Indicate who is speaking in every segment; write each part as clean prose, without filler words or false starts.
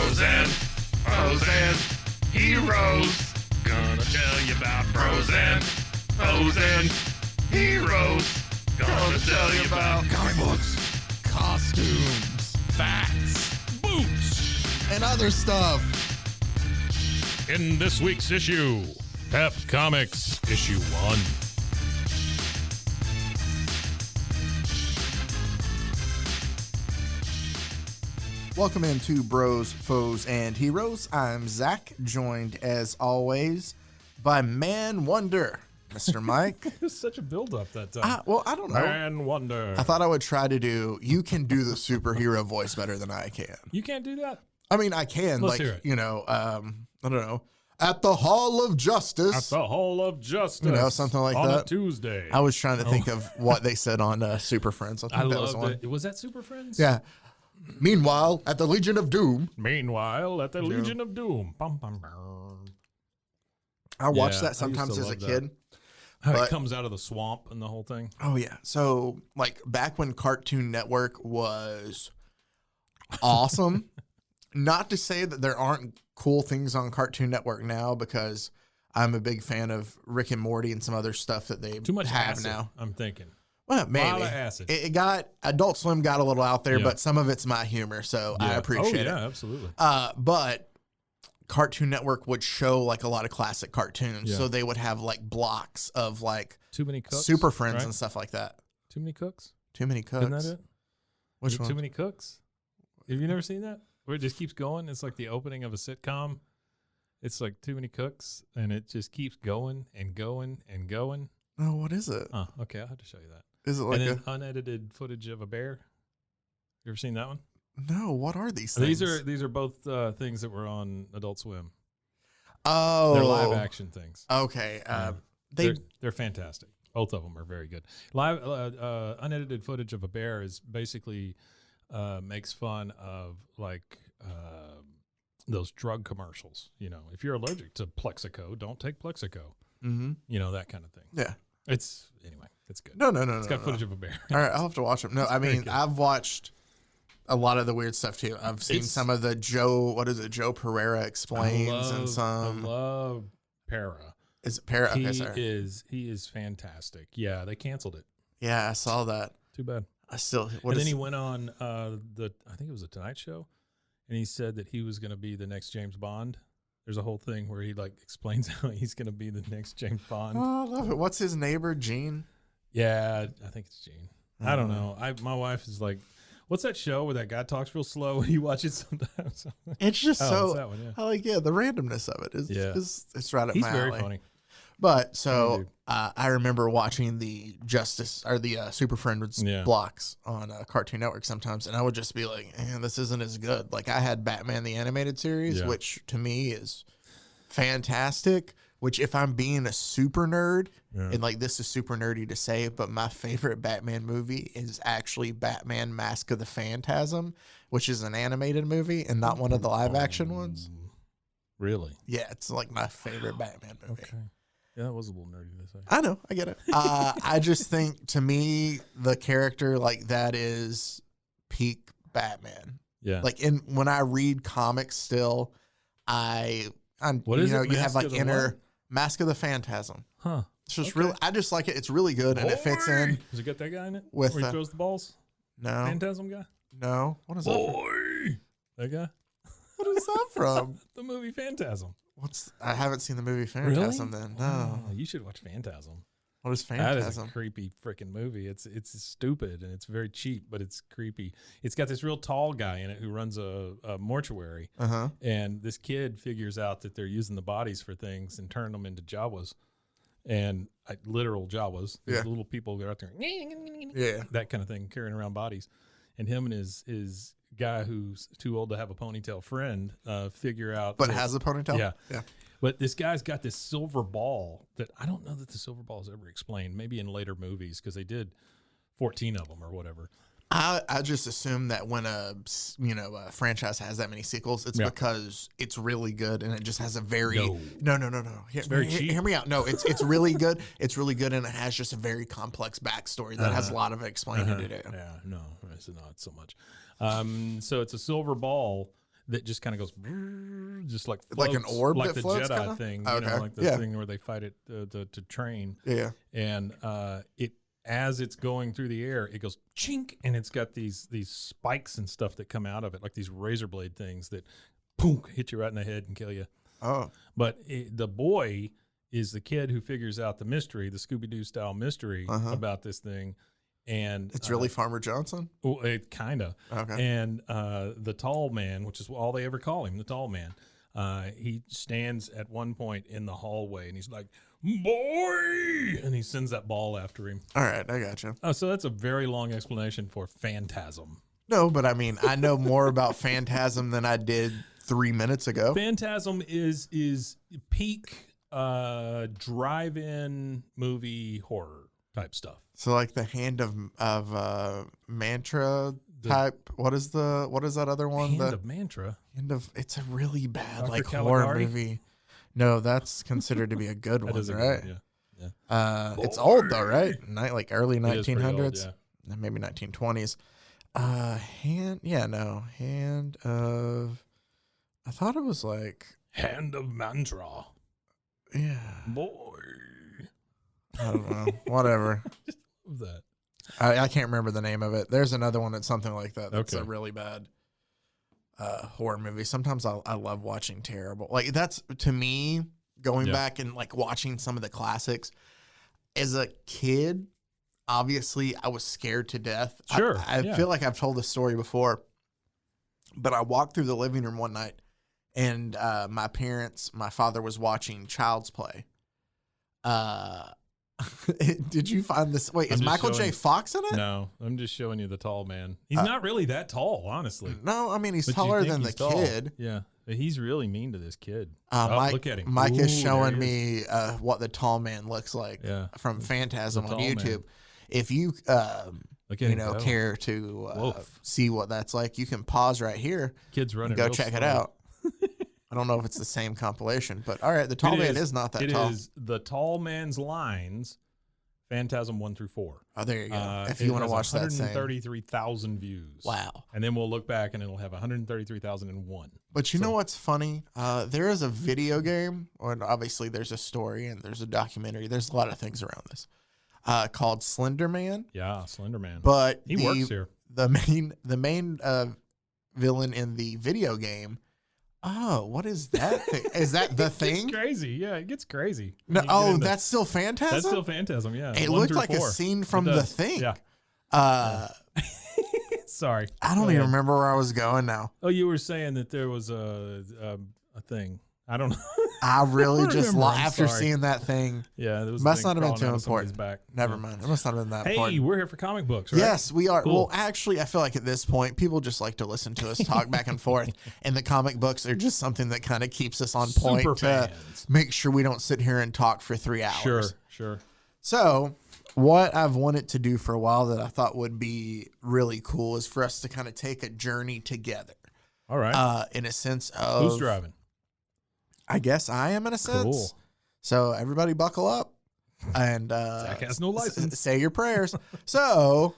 Speaker 1: Bros and heroes. Gonna tell you about bros and heroes. Gonna tell you about
Speaker 2: comic books, costumes, facts,
Speaker 1: boots,
Speaker 2: and other stuff.
Speaker 3: In this week's issue, PEP Comics Issue 1.
Speaker 2: Welcome into Bros, Foes, and Heroes. I'm Zach, joined as always by Man Wonder, Mr. Mike.
Speaker 3: It was such a build-up that time.
Speaker 2: I don't know.
Speaker 3: Man Wonder.
Speaker 2: I thought I would try to do, you can do the superhero voice better than I can.
Speaker 3: You can't do that?
Speaker 2: I mean, I can.
Speaker 3: Let's hear it.
Speaker 2: I don't know. At the Hall of Justice.
Speaker 3: At the Hall of Justice.
Speaker 2: You know, something like
Speaker 3: on
Speaker 2: that.
Speaker 3: On a Tuesday.
Speaker 2: I was trying to think of what they said on Super Friends. I think that was one.
Speaker 3: Was that Super Friends?
Speaker 2: Yeah. Meanwhile, at the Legion of Doom.
Speaker 3: Meanwhile, at the Legion of Doom. Bum, bum, bum.
Speaker 2: I watched that sometimes as a kid.
Speaker 3: How it comes out of the swamp and the whole thing.
Speaker 2: Oh, yeah. So, like, back when Cartoon Network was awesome, not to say that there aren't cool things on Cartoon Network now, because I'm a big fan of Rick and Morty and some other stuff that they
Speaker 3: Too much
Speaker 2: have
Speaker 3: acid,
Speaker 2: now.
Speaker 3: I'm thinking.
Speaker 2: Well, maybe.
Speaker 3: A lot of acid.
Speaker 2: It got, Adult Swim got a little out there, but some of it's my humor, so I appreciate it.
Speaker 3: Oh, yeah, absolutely.
Speaker 2: But Cartoon Network would show like a lot of classic cartoons, so they would have like blocks of like
Speaker 3: Too Many Cooks,
Speaker 2: Super Friends and stuff like that.
Speaker 3: Too Many Cooks?
Speaker 2: Too Many Cooks.
Speaker 3: Isn't that it?
Speaker 2: Which one?
Speaker 3: Too Many Cooks? Have you never seen that? Where it just keeps going? It's like the opening of a sitcom. It's like Too Many Cooks, and it just keeps going and going and going.
Speaker 2: Oh, what is it?
Speaker 3: Oh, okay. I'll have to show you that.
Speaker 2: Is it like
Speaker 3: unedited footage of a bear? You ever seen that one?
Speaker 2: No. What are these things?
Speaker 3: These are both things that were on Adult Swim.
Speaker 2: Oh,
Speaker 3: they're live action things.
Speaker 2: Okay.
Speaker 3: They're fantastic. Both of them are very good. Live unedited footage of a bear is basically makes fun of like those drug commercials. You know, if you're allergic to Plexico, don't take Plexico.
Speaker 2: Mm-hmm.
Speaker 3: You know, that kind of thing.
Speaker 2: Yeah. It's
Speaker 3: good.
Speaker 2: No.
Speaker 3: It's got footage of a bear.
Speaker 2: All right, I'll have to watch them. No, I mean, I've watched a lot of the weird stuff too. I've seen some of the Joe Pereira Explains and some.
Speaker 3: I love Para.
Speaker 2: Is it Para? Okay,
Speaker 3: He is fantastic. Yeah, they canceled it.
Speaker 2: Yeah, I saw that.
Speaker 3: Too bad.
Speaker 2: Then
Speaker 3: he went on I think it was the Tonight Show, and he said that he was going to be the next James Bond. There's a whole thing where he like explains how he's going to be the next James Bond.
Speaker 2: Oh, I love it. What's his neighbor, Gene?
Speaker 3: Yeah, I think it's Gene. I don't know. My wife is like, what's that show where that guy talks real slow and you watch it sometimes?
Speaker 2: It's just
Speaker 3: it's that one, yeah.
Speaker 2: The randomness of it is it's right up my alley.
Speaker 3: He's very funny.
Speaker 2: But so I remember watching the Justice or the Super Friends blocks on Cartoon Network sometimes, and I would just be like, this isn't as good. Like I had Batman the Animated Series, which to me is fantastic, which if I'm being a super nerd, and like this is super nerdy to say, but my favorite Batman movie is actually Batman Mask of the Phantasm, which is an animated movie and not one of the live action ones.
Speaker 3: Really?
Speaker 2: Yeah, it's like my favorite Batman movie.
Speaker 3: Okay. Yeah, that was a little nerdy to say.
Speaker 2: I know, I get it. I just think to me the character like that is peak Batman.
Speaker 3: Yeah.
Speaker 2: Like when I read comics still,
Speaker 3: what is it?
Speaker 2: You have like Mask of the Phantasm.
Speaker 3: Huh.
Speaker 2: It's just really, I just like it. It's really good and it fits in.
Speaker 3: Does it got that guy in it?
Speaker 2: Where
Speaker 3: he throws the balls?
Speaker 2: No.
Speaker 3: Phantasm guy?
Speaker 2: No. What is that from?
Speaker 3: That guy?
Speaker 2: What is that from?
Speaker 3: The movie Phantasm.
Speaker 2: I haven't seen the movie Phantasm
Speaker 3: Really?
Speaker 2: then. No.
Speaker 3: Oh, you should watch Phantasm.
Speaker 2: What is Phantasm?
Speaker 3: That is a creepy freaking movie. It's stupid and it's very cheap, but it's creepy. It's got this real tall guy in it who runs a mortuary.
Speaker 2: Uh-huh.
Speaker 3: And this kid figures out that they're using the bodies for things and turn them into Jawas. And literal Jawas. These little people that are out there.
Speaker 2: Yeah.
Speaker 3: That kind of thing, carrying around bodies. And him and his guy who's too old to have a ponytail friend figure out.
Speaker 2: But has a ponytail?
Speaker 3: Yeah. But this guy's got this silver ball that I don't know that the silver ball is ever explained. Maybe in later movies because they did 14 of them or whatever.
Speaker 2: I just assume that when a franchise has that many sequels, it's because it's really good and it just has a very no.
Speaker 3: It's very cheap.
Speaker 2: Hear me out. No, it's really good. It's really good and it has just a very complex backstory that has a lot of explaining to do.
Speaker 3: Yeah, no, it's not so much. So it's a silver ball that just kind of goes, just like
Speaker 2: like an orb,
Speaker 3: like
Speaker 2: that
Speaker 3: the
Speaker 2: floats,
Speaker 3: Jedi
Speaker 2: kinda?
Speaker 3: thing,
Speaker 2: Okay.
Speaker 3: like the thing where they fight it to train.
Speaker 2: Yeah.
Speaker 3: And it, as it's going through the air, it goes chink, and it's got these spikes and stuff that come out of it, like these razor blade things that boom, hit you right in the head and kill you.
Speaker 2: Oh.
Speaker 3: But the boy is the kid who figures out the mystery, the Scooby-Doo style mystery about this thing. And
Speaker 2: it's really Farmer Johnson?
Speaker 3: Well, it kind of.
Speaker 2: Okay.
Speaker 3: And the tall man, which is all they ever call him, the tall man, he stands at one point in the hallway and he's like, boy! And he sends that ball after him.
Speaker 2: All right, I got you.
Speaker 3: Oh, so that's a very long explanation for Phantasm.
Speaker 2: No, but I mean, I know more about Phantasm than I did 3 minutes ago.
Speaker 3: Phantasm is peak drive-in movie horror type stuff.
Speaker 2: So like the Hand of Mantra type. What is that other one?
Speaker 3: Hand of Mantra.
Speaker 2: It's a really bad
Speaker 3: Dr.
Speaker 2: like
Speaker 3: Caligari?
Speaker 2: horror movie. No, that's considered to be a good one, right?
Speaker 3: Good, yeah.
Speaker 2: It's old though, right? Like early 1900s,
Speaker 3: old, yeah.
Speaker 2: Maybe 1920s. Hand of. I thought it was like
Speaker 3: Hand of Mantra.
Speaker 2: Yeah.
Speaker 3: Boy.
Speaker 2: I don't know. Whatever.
Speaker 3: Love that.
Speaker 2: I can't remember the name of it. There's another one that's something like that. That's
Speaker 3: Okay.
Speaker 2: a really bad horror movie. Sometimes I love watching terrible. Like that's to me going back and like watching some of the classics. As a kid, obviously I was scared to death.
Speaker 3: Sure.
Speaker 2: I feel like I've told this story before, but I walked through the living room one night and my father was watching Child's Play. Did you find this? Wait, is Michael J. Fox in it?
Speaker 3: No, I'm just showing you the tall man. He's not really that tall, honestly.
Speaker 2: No, I mean, he's
Speaker 3: But
Speaker 2: taller than the
Speaker 3: tall.
Speaker 2: kid.
Speaker 3: Yeah, but he's really mean to this kid.
Speaker 2: Look
Speaker 3: at him.
Speaker 2: Mike is
Speaker 3: Ooh,
Speaker 2: showing
Speaker 3: there he
Speaker 2: me what the tall man looks like from Phantasm
Speaker 3: The
Speaker 2: on
Speaker 3: tall
Speaker 2: YouTube.
Speaker 3: man.
Speaker 2: If you care to see what that's like, you can pause right here.
Speaker 3: Kids running.
Speaker 2: And go
Speaker 3: real
Speaker 2: check it
Speaker 3: slow.
Speaker 2: out. I don't know if it's the same compilation, but all right, the tall man is not that tall.
Speaker 3: It is the tall man's lines. Phantasm 1 through 4.
Speaker 2: Oh, there you go. If you want to watch that,
Speaker 3: 133,000 views.
Speaker 2: Wow.
Speaker 3: And then we'll look back and it'll have 133,001.
Speaker 2: But you know what's funny? There is a video game, and obviously there's a story and there's a documentary. There's a lot of things around this called Slender Man.
Speaker 3: Yeah, Slender Man.
Speaker 2: But
Speaker 3: he works here.
Speaker 2: The main villain in the video game. Oh, what is that thing? Is that the thing?
Speaker 3: It's crazy. Yeah, it gets crazy.
Speaker 2: No, that's still Phantasm?
Speaker 3: That's still Phantasm, yeah.
Speaker 2: It looked like a scene from The Thing.
Speaker 3: Yeah. Sorry.
Speaker 2: I don't even remember where I was going now.
Speaker 3: Oh, you were saying that there was a thing. I don't know.
Speaker 2: I really just after
Speaker 3: sorry.
Speaker 2: seeing that thing.
Speaker 3: Yeah, there was
Speaker 2: must not have been
Speaker 3: crawling
Speaker 2: too
Speaker 3: out of somebody's
Speaker 2: important.
Speaker 3: Back.
Speaker 2: Never mind. It must not have been that important.
Speaker 3: Hey, we're here for comic books, right?
Speaker 2: Yes, we are.
Speaker 3: Cool.
Speaker 2: Well, actually, I feel like at this point, people just like to listen to us talk back and forth. And the comic books are just something that kind of keeps us on point
Speaker 3: Super
Speaker 2: to
Speaker 3: fans.
Speaker 2: make sure we don't sit here and talk for 3 hours.
Speaker 3: Sure.
Speaker 2: So what I've wanted to do for a while that I thought would be really cool is for us to kind of take a journey together.
Speaker 3: All right.
Speaker 2: In a sense of...
Speaker 3: Who's driving?
Speaker 2: I guess I am in a sense.
Speaker 3: Cool.
Speaker 2: So everybody buckle up and
Speaker 3: Zach has no license.
Speaker 2: Say your prayers. So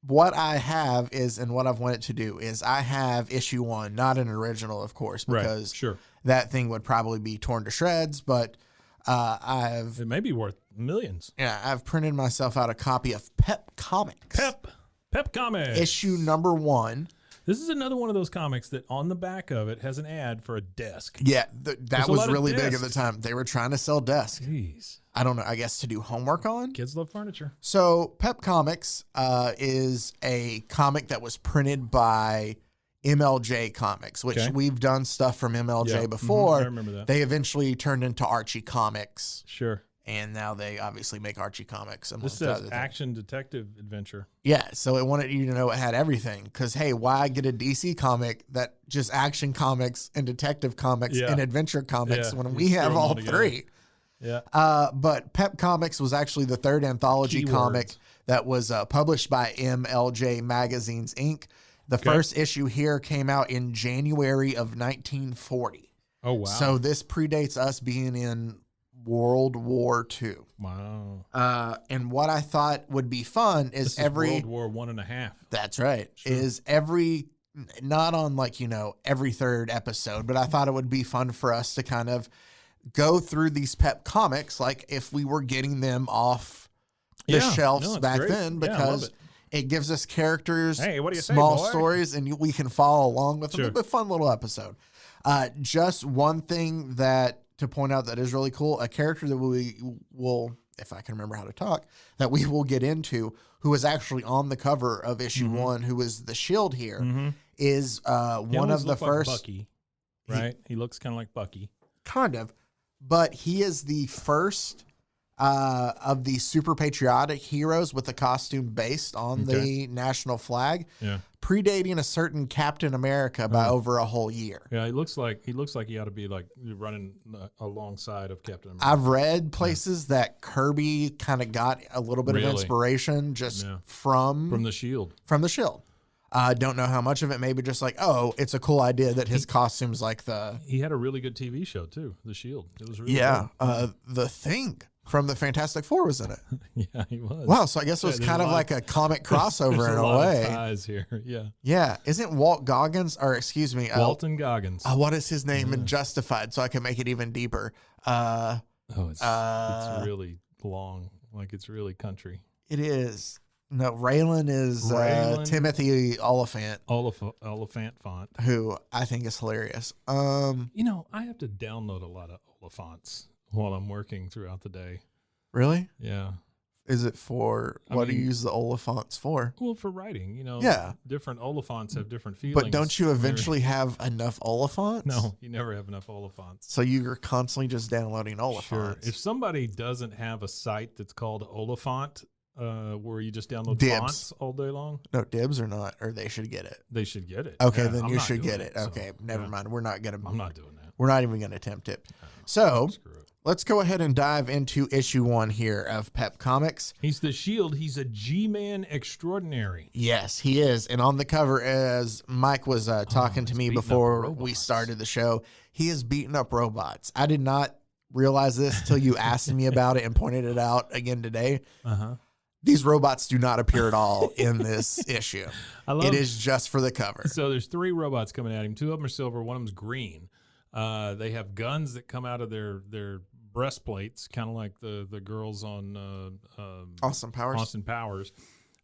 Speaker 2: what I have is, and what I've wanted to do is I have issue 1, not an original, of course, because that thing would probably be torn to shreds, but
Speaker 3: it may be worth millions.
Speaker 2: Yeah, I've printed myself out a copy of PEP Comics.
Speaker 3: PEP Comics.
Speaker 2: Issue number 1.
Speaker 3: This is another one of those comics that on the back of it has an ad for a desk.
Speaker 2: Yeah, that was really big at the time. They were trying to sell desks.
Speaker 3: Jeez.
Speaker 2: I don't know, I guess to do homework on.
Speaker 3: Kids love furniture.
Speaker 2: So PEP Comics is a comic that was printed by MLJ Comics, which we've done stuff from MLJ before.
Speaker 3: I remember that.
Speaker 2: They eventually turned into Archie Comics.
Speaker 3: Sure.
Speaker 2: And now they obviously make Archie Comics.
Speaker 3: This says action detective adventure.
Speaker 2: Yeah, so it wanted you to know it had everything. Because, hey, why get a DC comic that just action comics and detective comics and adventure comics when we have all three?
Speaker 3: Yeah.
Speaker 2: But PEP Comics was actually the third anthology comic that was published by MLJ Magazines, Inc. The first issue here came out in January of 1940.
Speaker 3: Oh, wow.
Speaker 2: So this predates us being in World War II.
Speaker 3: Wow.
Speaker 2: And what I thought would be fun is
Speaker 3: World War 1.5.
Speaker 2: That's right. Sure. Is every not on like, every third episode, but I thought it would be fun for us to kind of go through these PEP comics like if we were getting them off the shelves back
Speaker 3: great.
Speaker 2: then, because it gives us characters,
Speaker 3: hey, what do you
Speaker 2: small
Speaker 3: say,
Speaker 2: stories, and we can follow along with them. It's a fun little episode. Just one thing to point out that is really cool, a character that we will, if I can remember how to talk, that we will get into, who is actually on the cover of issue 1, who is the Shield here, is one of the first.
Speaker 3: Like Bucky, right? He looks kind of like Bucky.
Speaker 2: Kind of. But he is the first of the super patriotic heroes with a costume based on the national flag, predating a certain Captain America by over a whole year.
Speaker 3: Yeah, he looks like he ought to be like running alongside of Captain America.
Speaker 2: I've read places that Kirby kind of got a little bit of inspiration just from
Speaker 3: the Shield.
Speaker 2: From the Shield. Don't know how much of it. Maybe just like, it's a cool idea that his costume's like the.
Speaker 3: He had a really good TV show too, The Shield. It was really good.
Speaker 2: The Thing from the Fantastic Four was in it.
Speaker 3: Yeah, he was.
Speaker 2: Wow, so I guess it was kind of like a comic crossover in a way.
Speaker 3: Of ties here,
Speaker 2: yeah. Isn't Walton Goggins? What is his name in Justified? So I can make it even deeper.
Speaker 3: It's really long, like it's really country.
Speaker 2: It is. No, Raylan is Timothy Oliphant.
Speaker 3: Oliphant font.
Speaker 2: Who I think is hilarious.
Speaker 3: I have to download a lot of Oliphants while I'm working throughout the day.
Speaker 2: Really?
Speaker 3: Yeah.
Speaker 2: Is it for, what do you use the Oliphants for?
Speaker 3: Well, for writing, different Oliphants have different feelings.
Speaker 2: But don't you eventually have enough Oliphants?
Speaker 3: No, you never have enough Oliphants.
Speaker 2: So you're constantly just downloading Oliphants.
Speaker 3: Sure. If somebody doesn't have a site that's called Oliphant, where you just download
Speaker 2: Dibs.
Speaker 3: fonts all day long?
Speaker 2: No, Dibs or not, or they should get it.
Speaker 3: They should get it.
Speaker 2: Okay, then you should get it. Okay, never mind. We're not gonna.
Speaker 3: I'm not doing that.
Speaker 2: We're not even gonna attempt it. So let's go ahead and dive into issue 1 here of PEP Comics.
Speaker 3: He's the Shield. He's a G-Man extraordinary.
Speaker 2: Yes, he is. And on the cover, as Mike was talking to me before we started the show, he is beating up robots. I did not realize this till you asked me about it and pointed it out again today. These robots do not appear at all in this issue. It is just for the cover.
Speaker 3: So there's 3 robots coming at him. 2 of them are silver. One of them's green. They have guns that come out of their breastplates, kind of like the girls on
Speaker 2: Austin
Speaker 3: Powers.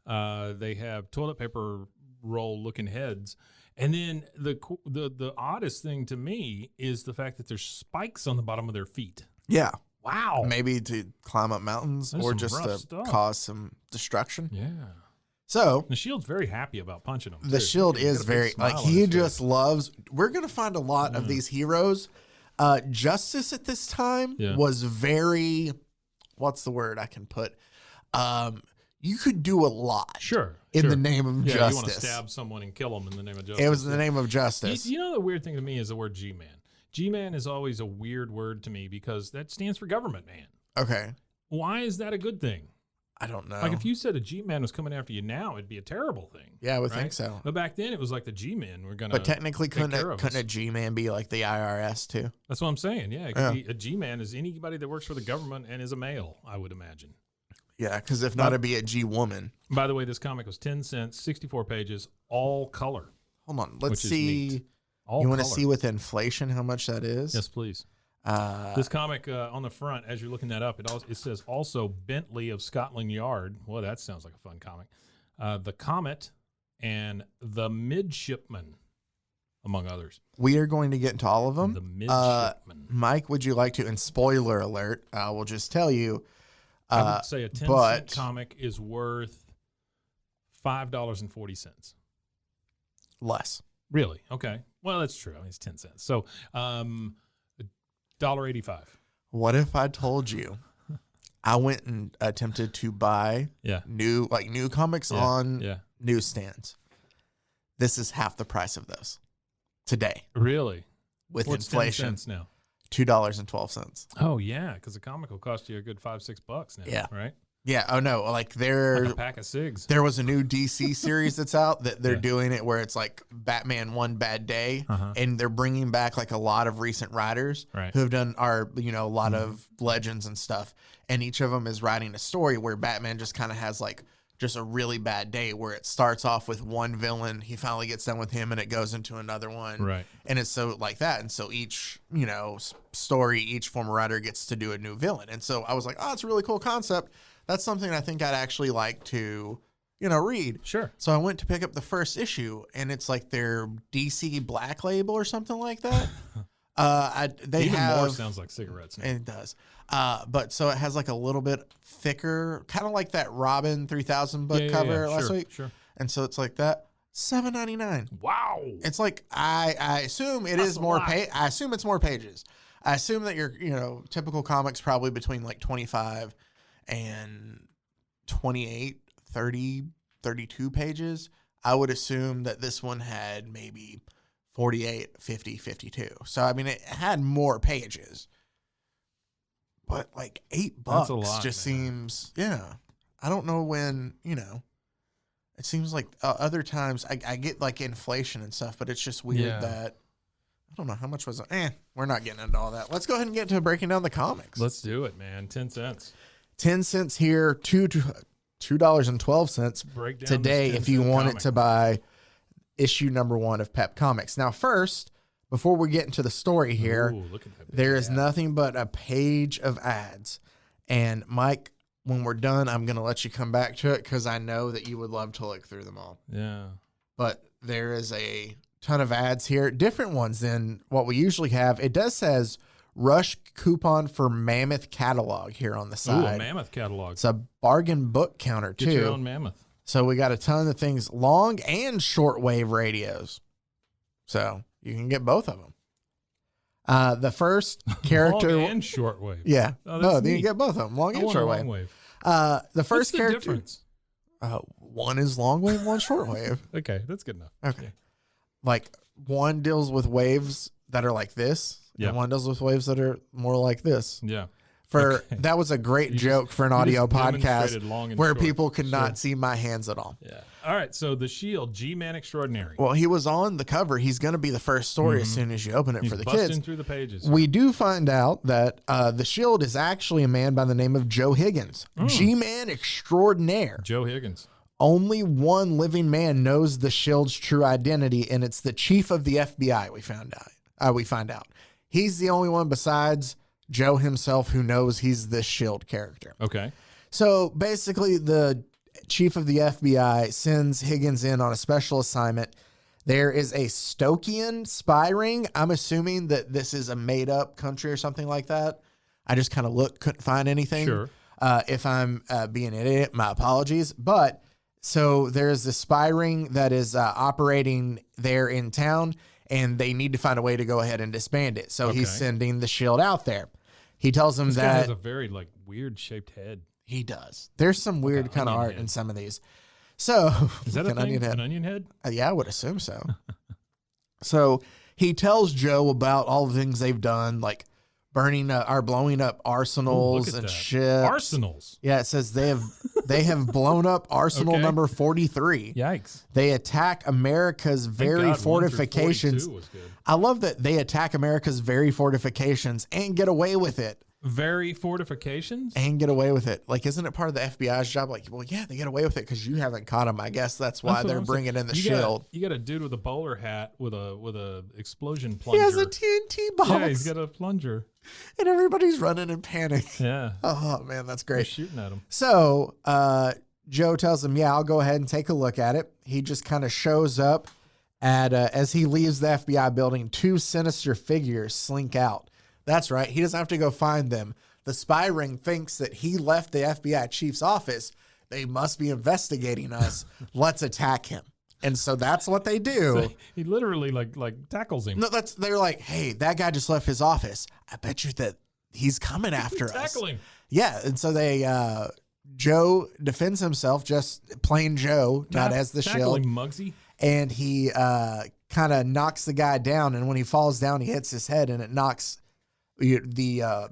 Speaker 3: They have toilet paper roll looking heads. And then the oddest thing to me is the fact that there's spikes on the bottom of their feet.
Speaker 2: Yeah.
Speaker 3: Wow.
Speaker 2: Maybe to climb up mountains or just to cause some destruction.
Speaker 3: Yeah.
Speaker 2: So
Speaker 3: the Shield's very happy about punching them.
Speaker 2: The Shield is very he just loves. We're gonna find a lot of these heroes. Justice at this time was very. What's the word I can put? You could do a lot. In the name of justice.
Speaker 3: You want to stab someone and kill them in the name of justice.
Speaker 2: It was in the name of justice.
Speaker 3: You know the weird thing to me is the word G-Man. G-Man is always a weird word to me because that stands for government man.
Speaker 2: Okay.
Speaker 3: Why is that a good thing?
Speaker 2: I don't know.
Speaker 3: Like if you said a G-Man was coming after you now, it'd be a terrible thing.
Speaker 2: Yeah, I would think so.
Speaker 3: But back then it was like the G-Men were going to.
Speaker 2: But technically, couldn't a G-Man be like the IRS too?
Speaker 3: That's what I'm saying. Yeah, it could be a G-Man is anybody that works for the government and is a male, I would imagine.
Speaker 2: Yeah, because if not, it'd be a G-woman.
Speaker 3: By the way, this comic was 10 cents, 64 pages, all color.
Speaker 2: Hold on. Let's see. You want to see with inflation how much that is?
Speaker 3: Yes, please. This comic on the front, as you're looking that up, it says also Bentley of Scotland Yard. Well, that sounds like a fun comic. The Comet and the Midshipman, among others.
Speaker 2: We are going to get into all of them.
Speaker 3: The Midshipman.
Speaker 2: Mike, would you like to? And spoiler alert, I will just tell you.
Speaker 3: I would say a 10-cent comic is worth $5.40.
Speaker 2: Less.
Speaker 3: Really? Okay. Well, that's true. I mean, it's 10 cents. So, $1.85.
Speaker 2: What if I told you I went and attempted to buy new comics on newsstands? This is half the price of those today.
Speaker 3: Really?
Speaker 2: With
Speaker 3: What's
Speaker 2: inflation
Speaker 3: 10 cents now?
Speaker 2: $2.12.
Speaker 3: Oh yeah, because a comic will cost you a good $5-6 now.
Speaker 2: Yeah.
Speaker 3: Right.
Speaker 2: Yeah. Oh no. Like they're
Speaker 3: like a pack of cigs.
Speaker 2: There was a new DC series that's out that they're doing it where it's like Batman One Bad Day, and they're bringing back like a lot of recent writers who have done a lot of legends and stuff, and each of them is writing a story where Batman just kind of has just a really bad day where it starts off with one villain, he finally gets done with him, and it goes into another one.
Speaker 3: Right.
Speaker 2: And it's so like that. And so each, story, each former writer gets to do a new villain. And so I was like, oh, it's a really cool concept. That's something I think I'd actually like to, read.
Speaker 3: Sure.
Speaker 2: So I went to pick up the first issue, and it's like their DC Black Label or something like that.
Speaker 3: Even more sounds like cigarettes now.
Speaker 2: It does. But so it has like a little bit thicker, kind of like that Robin 3000 book cover last week.
Speaker 3: Sure.
Speaker 2: And so it's like that. $7.99.
Speaker 3: Wow.
Speaker 2: It's like I assume it is more I assume it's more pages. I assume that your typical comics probably between like 25 and 28, 30, 32 pages. I would assume that this one had maybe 48, 50, 52. So I mean it had more pages. But like $8 just seems I don't know when, it seems like other times I get like inflation and stuff, but it's just weird that I don't know how much was it. We're not getting into all that. Let's go ahead and get to breaking down the comics.
Speaker 3: Let's do it, man. 10 cents.
Speaker 2: 10 cents here, $2.12 today if you wanted to buy issue number 1 of PEP Comics. Now, first, before we get into the story here, there is nothing but a page of ads. And Mike, when we're done, I'm going to let you come back to it because I know that you would love to look through them all.
Speaker 3: Yeah.
Speaker 2: But there is a ton of ads here, different ones than what we usually have. It does says Rush coupon for Mammoth catalog here on the side.
Speaker 3: Ooh, a Mammoth catalog.
Speaker 2: It's a bargain book counter, too.
Speaker 3: Get your own Mammoth.
Speaker 2: So we got a ton of things, long and shortwave radios. So you can get both of them. The first character.
Speaker 3: Long and shortwave.
Speaker 2: Yeah.
Speaker 3: Oh,
Speaker 2: no, you can get both of them, long and shortwave. The first character.
Speaker 3: Difference?
Speaker 2: One is long wave, one shortwave.
Speaker 3: Okay, that's good enough.
Speaker 2: Okay. Like one deals with waves that are like this. Yeah. And one deals with waves that are more like this.
Speaker 3: Yeah.
Speaker 2: That was a great joke for an audio podcast where people could not see my hands at all.
Speaker 3: Yeah. All right. So the Shield, G-Man Extraordinary.
Speaker 2: Well, he was on the cover. He's going to be the first story as soon as you open it for the kids.
Speaker 3: Busting through the pages.
Speaker 2: We do find out that the Shield is actually a man by the name of Joe Higgins. G-Man Extraordinaire.
Speaker 3: Joe Higgins.
Speaker 2: Only one living man knows the Shield's true identity, and it's the chief of the FBI. We find out. He's the only one besides Joe himself who knows he's this Shield character.
Speaker 3: Okay.
Speaker 2: So basically the chief of the FBI sends Higgins in on a special assignment. There is a Stokian spy ring. I'm assuming that this is a made up country or something like that. I just kind of couldn't find anything.
Speaker 3: Sure.
Speaker 2: If I'm being an idiot, my apologies. But so there's the spy ring that is operating there in town, and they need to find a way to go ahead and disband it. So he's sending the Shield out there. He tells them
Speaker 3: this
Speaker 2: that
Speaker 3: guy has a very weird shaped head.
Speaker 2: He does. There's some weird kind of art in some of these. So
Speaker 3: is that an onion head?
Speaker 2: Yeah, I would assume so. So he tells Joe about all the things they've done, like blowing up arsenals and shit.
Speaker 3: Arsenals.
Speaker 2: Yeah, it says they have blown up arsenal number 43.
Speaker 3: Yikes.
Speaker 2: They attack America's very fortifications.
Speaker 3: Was good.
Speaker 2: I love that they attack America's very fortifications and get away with it.
Speaker 3: Very fortifications?
Speaker 2: And get away with it. Like, isn't it part of the FBI's job? Like, well, yeah, they get away with it because you haven't caught them. I guess that's why they're bringing in the Shield.
Speaker 3: You got a dude with a bowler hat with a explosion plunger.
Speaker 2: He has a TNT box.
Speaker 3: Yeah, he's got a plunger.
Speaker 2: And everybody's running in panic.
Speaker 3: Yeah.
Speaker 2: Oh, man, that's great.
Speaker 3: They're shooting at him.
Speaker 2: So Joe tells him, yeah, I'll go ahead and take a look at it. He just kind of shows up as he leaves the FBI building, 2 sinister figures slink out. That's right. He doesn't have to go find them. The spy ring thinks that he left the FBI chief's office. They must be investigating us. Let's attack him. And so that's what they do.
Speaker 3: So he literally like tackles him.
Speaker 2: No, they're like, hey, that guy just left his office. I bet you that he's coming after us.
Speaker 3: Tackle him.
Speaker 2: Yeah. And so Joe defends himself, just plain Joe, not as the Shield.
Speaker 3: Tackling Muggsy.
Speaker 2: And he kind of knocks the guy down. And when he falls down, he hits his head and it knocks the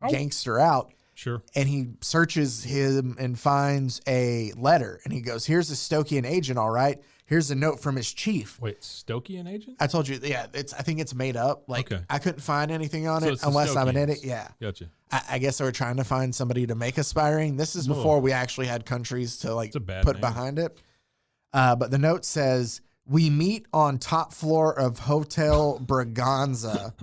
Speaker 2: gangster out.
Speaker 3: Sure.
Speaker 2: And he searches him and finds a letter. And he goes, here's a Stokian agent, all right. Here's a note from his chief.
Speaker 3: Wait, Stokian agent?
Speaker 2: I told you, yeah. I think it's made up. Like,
Speaker 3: okay.
Speaker 2: I couldn't find anything on
Speaker 3: So
Speaker 2: it
Speaker 3: it's the
Speaker 2: unless I'm an
Speaker 3: Stokians.
Speaker 2: edit. Yeah.
Speaker 3: Gotcha.
Speaker 2: I guess they were trying to find somebody to make aspiring. This is before we actually had countries to like
Speaker 3: It's a bad
Speaker 2: put
Speaker 3: name.
Speaker 2: behind it. But the note says, we meet on top floor of Hotel Braganza.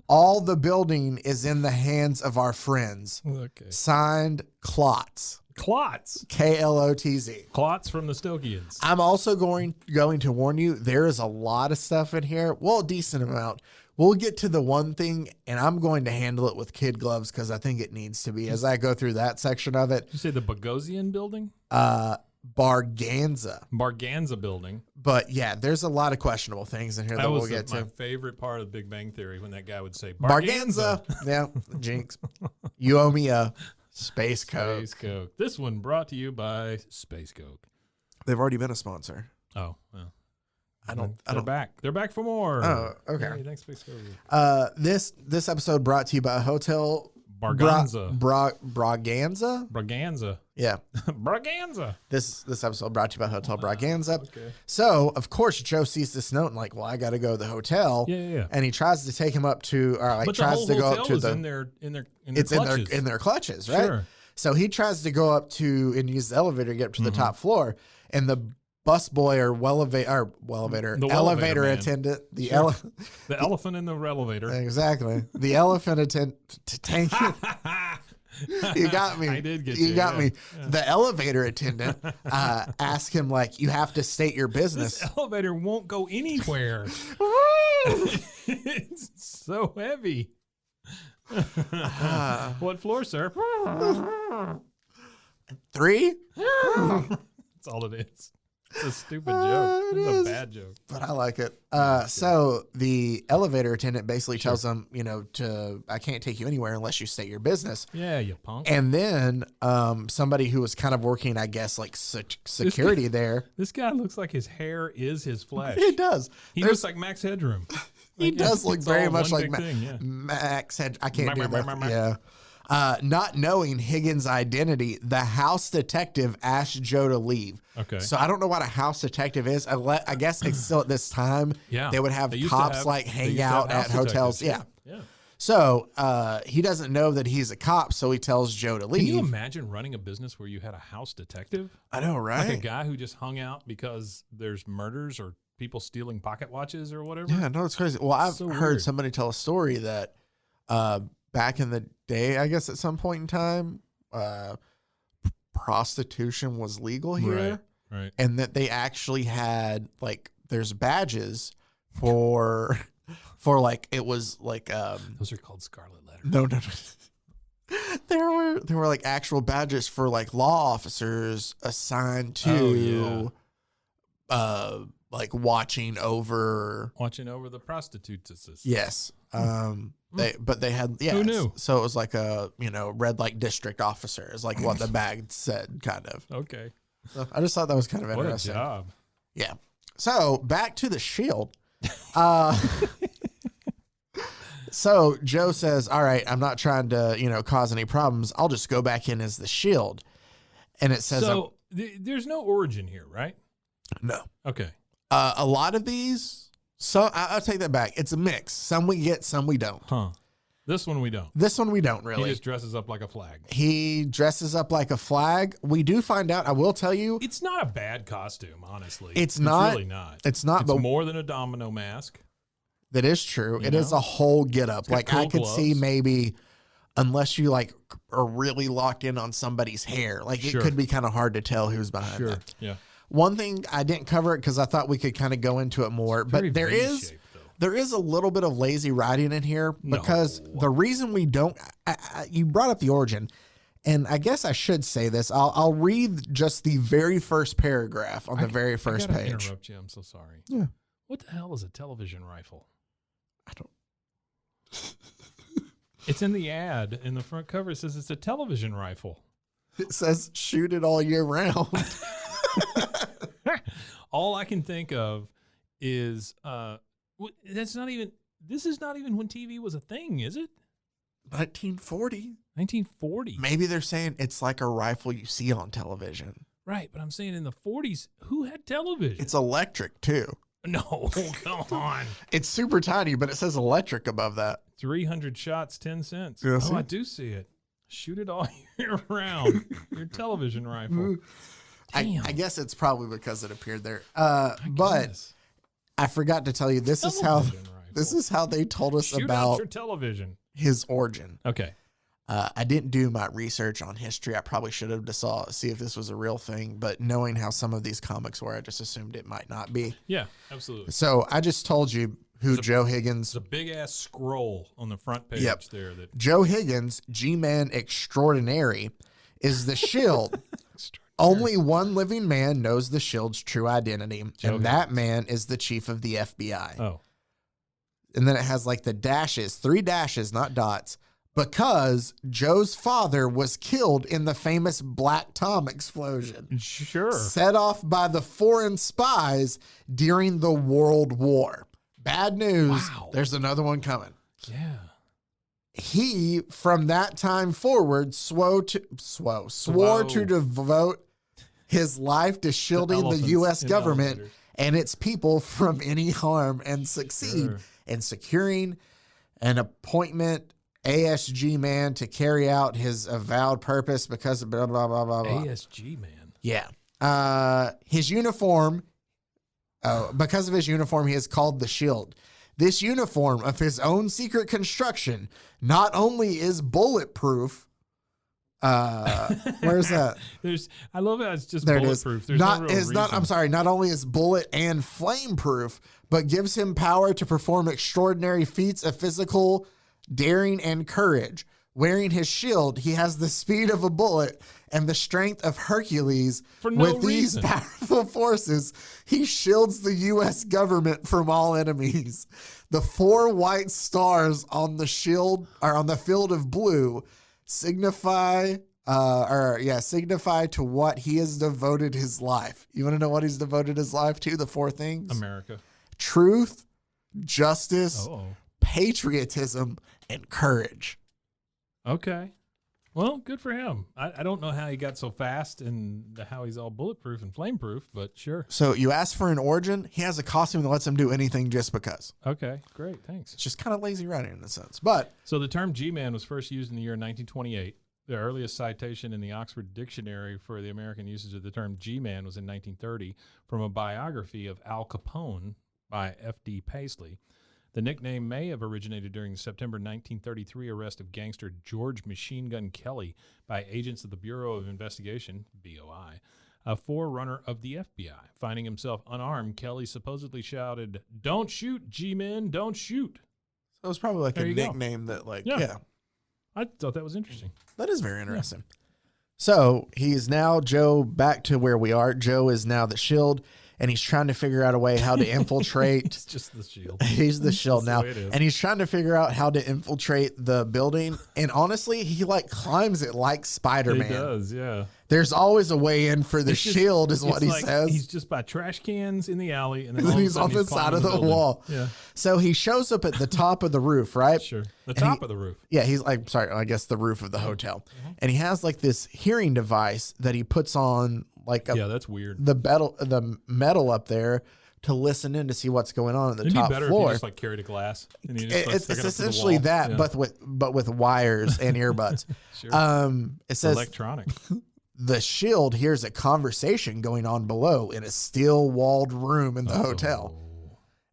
Speaker 2: All the building is in the hands of our friends.
Speaker 3: Okay.
Speaker 2: Signed, Klotz.
Speaker 3: Klotz.
Speaker 2: Klotz.
Speaker 3: Klotz from the Stokians.
Speaker 2: I'm also going to warn you, there is a lot of stuff in here. Well, a decent amount. We'll get to the one thing, and I'm going to handle it with kid gloves because I think it needs to be as I go through that section of it.
Speaker 3: Did you say the Bogosian building?
Speaker 2: Barganza
Speaker 3: building.
Speaker 2: But yeah, there's a lot of questionable things in here that we'll get to.
Speaker 3: My favorite part of the Big Bang Theory when that guy would say
Speaker 2: Barganza. Yeah, jinx. You owe me a Space Coke.
Speaker 3: Space Coke. This one brought to you by Space Coke.
Speaker 2: They've already been a sponsor.
Speaker 3: Oh, well.
Speaker 2: They're
Speaker 3: back. They're back for more.
Speaker 2: Oh, okay.
Speaker 3: Hey, thanks, Space Coke.
Speaker 2: This episode brought to you by Hotel
Speaker 3: Barganza.
Speaker 2: Braganza. Yeah.
Speaker 3: Braganza.
Speaker 2: This episode brought to you by Hotel Braganza.
Speaker 3: Okay.
Speaker 2: So, of course, Joe sees this note and like, well, I got to go to the hotel.
Speaker 3: Yeah.
Speaker 2: And he tries to take him up to, or like
Speaker 3: but
Speaker 2: tries
Speaker 3: the
Speaker 2: to
Speaker 3: whole
Speaker 2: go up
Speaker 3: hotel
Speaker 2: to
Speaker 3: is
Speaker 2: the,
Speaker 3: in their
Speaker 2: it's
Speaker 3: clutches.
Speaker 2: in their clutches, right?
Speaker 3: Sure.
Speaker 2: So he tries to go up to and use the elevator to get up to the top floor, and the busboy or elevator
Speaker 3: man.
Speaker 2: attendant, the
Speaker 3: elephant in the elevator.
Speaker 2: Exactly. The elephant attendant. You got me.
Speaker 3: I did get
Speaker 2: you. got me.
Speaker 3: Yeah.
Speaker 2: The elevator attendant asked him, like, you have to state your business.
Speaker 3: This elevator won't go anywhere. It's so heavy. What floor, sir?
Speaker 2: 3?
Speaker 3: That's all it is. It's a stupid joke. It's a bad joke.
Speaker 2: But I like it. So the elevator attendant basically tells him, I can't take you anywhere unless you state your business.
Speaker 3: Yeah, you punk.
Speaker 2: And then somebody who was kind of working, I guess, like security there.
Speaker 3: This guy looks like his hair is his flesh.
Speaker 2: He does.
Speaker 3: He looks like Max Headroom.
Speaker 2: He does look very much like
Speaker 3: thing,
Speaker 2: Max Head. I can't do that. Yeah. Not knowing Higgins' identity, the house detective asked Joe to leave.
Speaker 3: Okay.
Speaker 2: So I don't know what a house detective is. I guess it's still at this time.
Speaker 3: Yeah.
Speaker 2: They would have cops hang out at hotels. Yeah.
Speaker 3: Yeah.
Speaker 2: So he doesn't know that he's a cop, so he tells Joe to leave.
Speaker 3: Can you imagine running a business where you had a house detective?
Speaker 2: I know, right?
Speaker 3: Like a guy who just hung out because there's murders or people stealing pocket watches or whatever?
Speaker 2: Yeah, no, it's crazy. Well, I've
Speaker 3: so
Speaker 2: heard
Speaker 3: weird.
Speaker 2: somebody tell a story that back in the day, I guess at some point in time, prostitution was legal here.
Speaker 3: Right.
Speaker 2: And that they actually had, like, there's badges for like, it was like
Speaker 3: Those are called scarlet letters.
Speaker 2: no there were like actual badges for like law officers assigned to like watching over
Speaker 3: the prostitutes.
Speaker 2: yes they had
Speaker 3: Who knew?
Speaker 2: So it was like a red light district officer is like what the bag said, kind of.
Speaker 3: Okay.
Speaker 2: So I just thought that was kind of
Speaker 3: What a
Speaker 2: interesting.
Speaker 3: job.
Speaker 2: Yeah. So back to the Shield. So Joe says, all right, I'm not trying to, cause any problems. I'll just go back in as the Shield. And it says,
Speaker 3: So there's no origin here, right?
Speaker 2: no.
Speaker 3: Okay.
Speaker 2: A lot of these, so I'll take that back. It's a mix. Some we get, some we don't.
Speaker 3: Huh. This one we don't.
Speaker 2: This one we don't really.
Speaker 3: He just dresses up like a flag.
Speaker 2: He dresses up like a flag. We do find out, I will tell you.
Speaker 3: It's not a bad costume, honestly.
Speaker 2: It's not.
Speaker 3: really not.
Speaker 2: It's not.
Speaker 3: It's
Speaker 2: But
Speaker 3: more than a domino mask.
Speaker 2: that is true.
Speaker 3: You
Speaker 2: It is
Speaker 3: know?
Speaker 2: a whole get up.
Speaker 3: got
Speaker 2: Like
Speaker 3: cool
Speaker 2: I could see
Speaker 3: gloves.
Speaker 2: maybe, unless you like are really locked in on somebody's hair, like
Speaker 3: Sure.
Speaker 2: it could be kind of hard to tell who's behind that.
Speaker 3: Yeah.
Speaker 2: One thing I didn't cover it because I thought we could kind of go into it more,
Speaker 3: Very
Speaker 2: but there
Speaker 3: vase
Speaker 2: is.
Speaker 3: shaped, though.
Speaker 2: There is a little bit of lazy writing in here because
Speaker 3: No.
Speaker 2: the reason we don't, you brought up the origin, and I guess I should say this. I'll read just the very first paragraph on the very first
Speaker 3: I gotta
Speaker 2: page.
Speaker 3: interrupt you. I'm so sorry.
Speaker 2: Yeah.
Speaker 3: What the hell is a television rifle?
Speaker 2: I don't.
Speaker 3: It's in the ad. In the front cover, it says it's a television rifle.
Speaker 2: It says shoot it all year round.
Speaker 3: All I can think of is this is not even when TV was a thing, is it?
Speaker 2: 1940.
Speaker 3: 1940.
Speaker 2: Maybe they're saying it's like a rifle you see on television.
Speaker 3: Right, but I'm saying in the 40s, who had television?
Speaker 2: It's electric, too.
Speaker 3: No, come on.
Speaker 2: It's super tiny, but it says electric above that.
Speaker 3: 300 shots, 10 cents.
Speaker 2: Yeah,
Speaker 3: I do see it. Shoot it all year round. Your television rifle.
Speaker 2: I guess it's probably because it appeared there.
Speaker 3: But
Speaker 2: I forgot to tell you, this is how they told us
Speaker 3: Shoot
Speaker 2: about
Speaker 3: out your television.
Speaker 2: His origin.
Speaker 3: Okay.
Speaker 2: I didn't do my research on history. I probably should have to see if this was a real thing, but knowing how some of these comics were, I just assumed it might not be.
Speaker 3: Yeah, absolutely.
Speaker 2: So I just told you who Joe Higgins.
Speaker 3: There's a big ass scroll on the front page there. That
Speaker 2: Joe Higgins, G-Man Extraordinary, is the Shield. Only one living man knows the Shield's true identity, that man is the chief of the FBI.
Speaker 3: Oh.
Speaker 2: And then it has like the dashes, 3 dashes, not dots, because Joe's father was killed in the famous Black Tom explosion.
Speaker 3: Sure.
Speaker 2: Set off by the foreign spies during the World War. Bad news.
Speaker 3: Wow.
Speaker 2: There's another one coming.
Speaker 3: Yeah.
Speaker 2: He, from that time forward, swore to devote his life to shielding the U.S. government and its people from any harm and succeed in securing an appointment ASG man to carry out his avowed purpose because of blah, blah, blah, blah, blah.
Speaker 3: ASG man.
Speaker 2: Yeah. His uniform, because of his uniform, he is called the Shield. This uniform of his own secret construction not only is bulletproof. Where's that?
Speaker 3: I love how it's just
Speaker 2: there
Speaker 3: bulletproof.
Speaker 2: It is. Not only is bullet and flame proof, but gives him power to perform extraordinary feats of physical daring and courage. Wearing his shield, he has the speed of a bullet and the strength of Hercules. These powerful forces, he shields the U.S. government from all enemies. The 4 white stars on the shield, or on the field of blue, signify to what he has devoted his life. You want to know what he's devoted his life to? The 4 things?
Speaker 3: America.
Speaker 2: Truth, justice, patriotism, and courage.
Speaker 3: Okay. Well, good for him. I don't know how he got so fast and how he's all bulletproof and flameproof, but sure.
Speaker 2: So you asked for an origin. He has a costume that lets him do anything just because.
Speaker 3: Okay, great. Thanks.
Speaker 2: It's just kind of lazy writing in a sense.
Speaker 3: So the term G-Man was first used in the year 1928. The earliest citation in the Oxford Dictionary for the American usage of the term G-Man was in 1930 from a biography of Al Capone by F.D. Paisley. The nickname may have originated during the September 1933 arrest of gangster George Machine Gun Kelly by agents of the Bureau of Investigation, BOI, a forerunner of the FBI. Finding himself unarmed, Kelly supposedly shouted, "Don't shoot, G-Men, don't shoot."
Speaker 2: So it was probably like a nickname that
Speaker 3: I thought that was interesting.
Speaker 2: That is very interesting. Yeah. So he's now Joe back to where we are. Joe is now the Shield. And he's trying to figure out a way how to infiltrate.
Speaker 3: It's just the Shield.
Speaker 2: He's the Shield now. And he's trying to figure out how to infiltrate the building. And honestly, he climbs it like Spider-Man.
Speaker 3: He does, yeah.
Speaker 2: There's always a way in for the Shield is what he says.
Speaker 3: He's just by trash cans in the alley. And then
Speaker 2: he's on the side of the wall.
Speaker 3: Yeah.
Speaker 2: So he shows up at the top of the roof, right?
Speaker 3: Sure. The top of the roof.
Speaker 2: Yeah, he's like, I guess the roof of the hotel. Mm-hmm. And he has like this hearing device that he puts on
Speaker 3: that's weird.
Speaker 2: The metal up there to listen in to see what's going on the top
Speaker 3: better
Speaker 2: floor.
Speaker 3: If you just carried a glass. And you
Speaker 2: just it's essentially that, but with wires and earbuds.
Speaker 3: Sure.
Speaker 2: It says
Speaker 3: electronic.
Speaker 2: The Shield hears a conversation going on below in a steel-walled room in the hotel,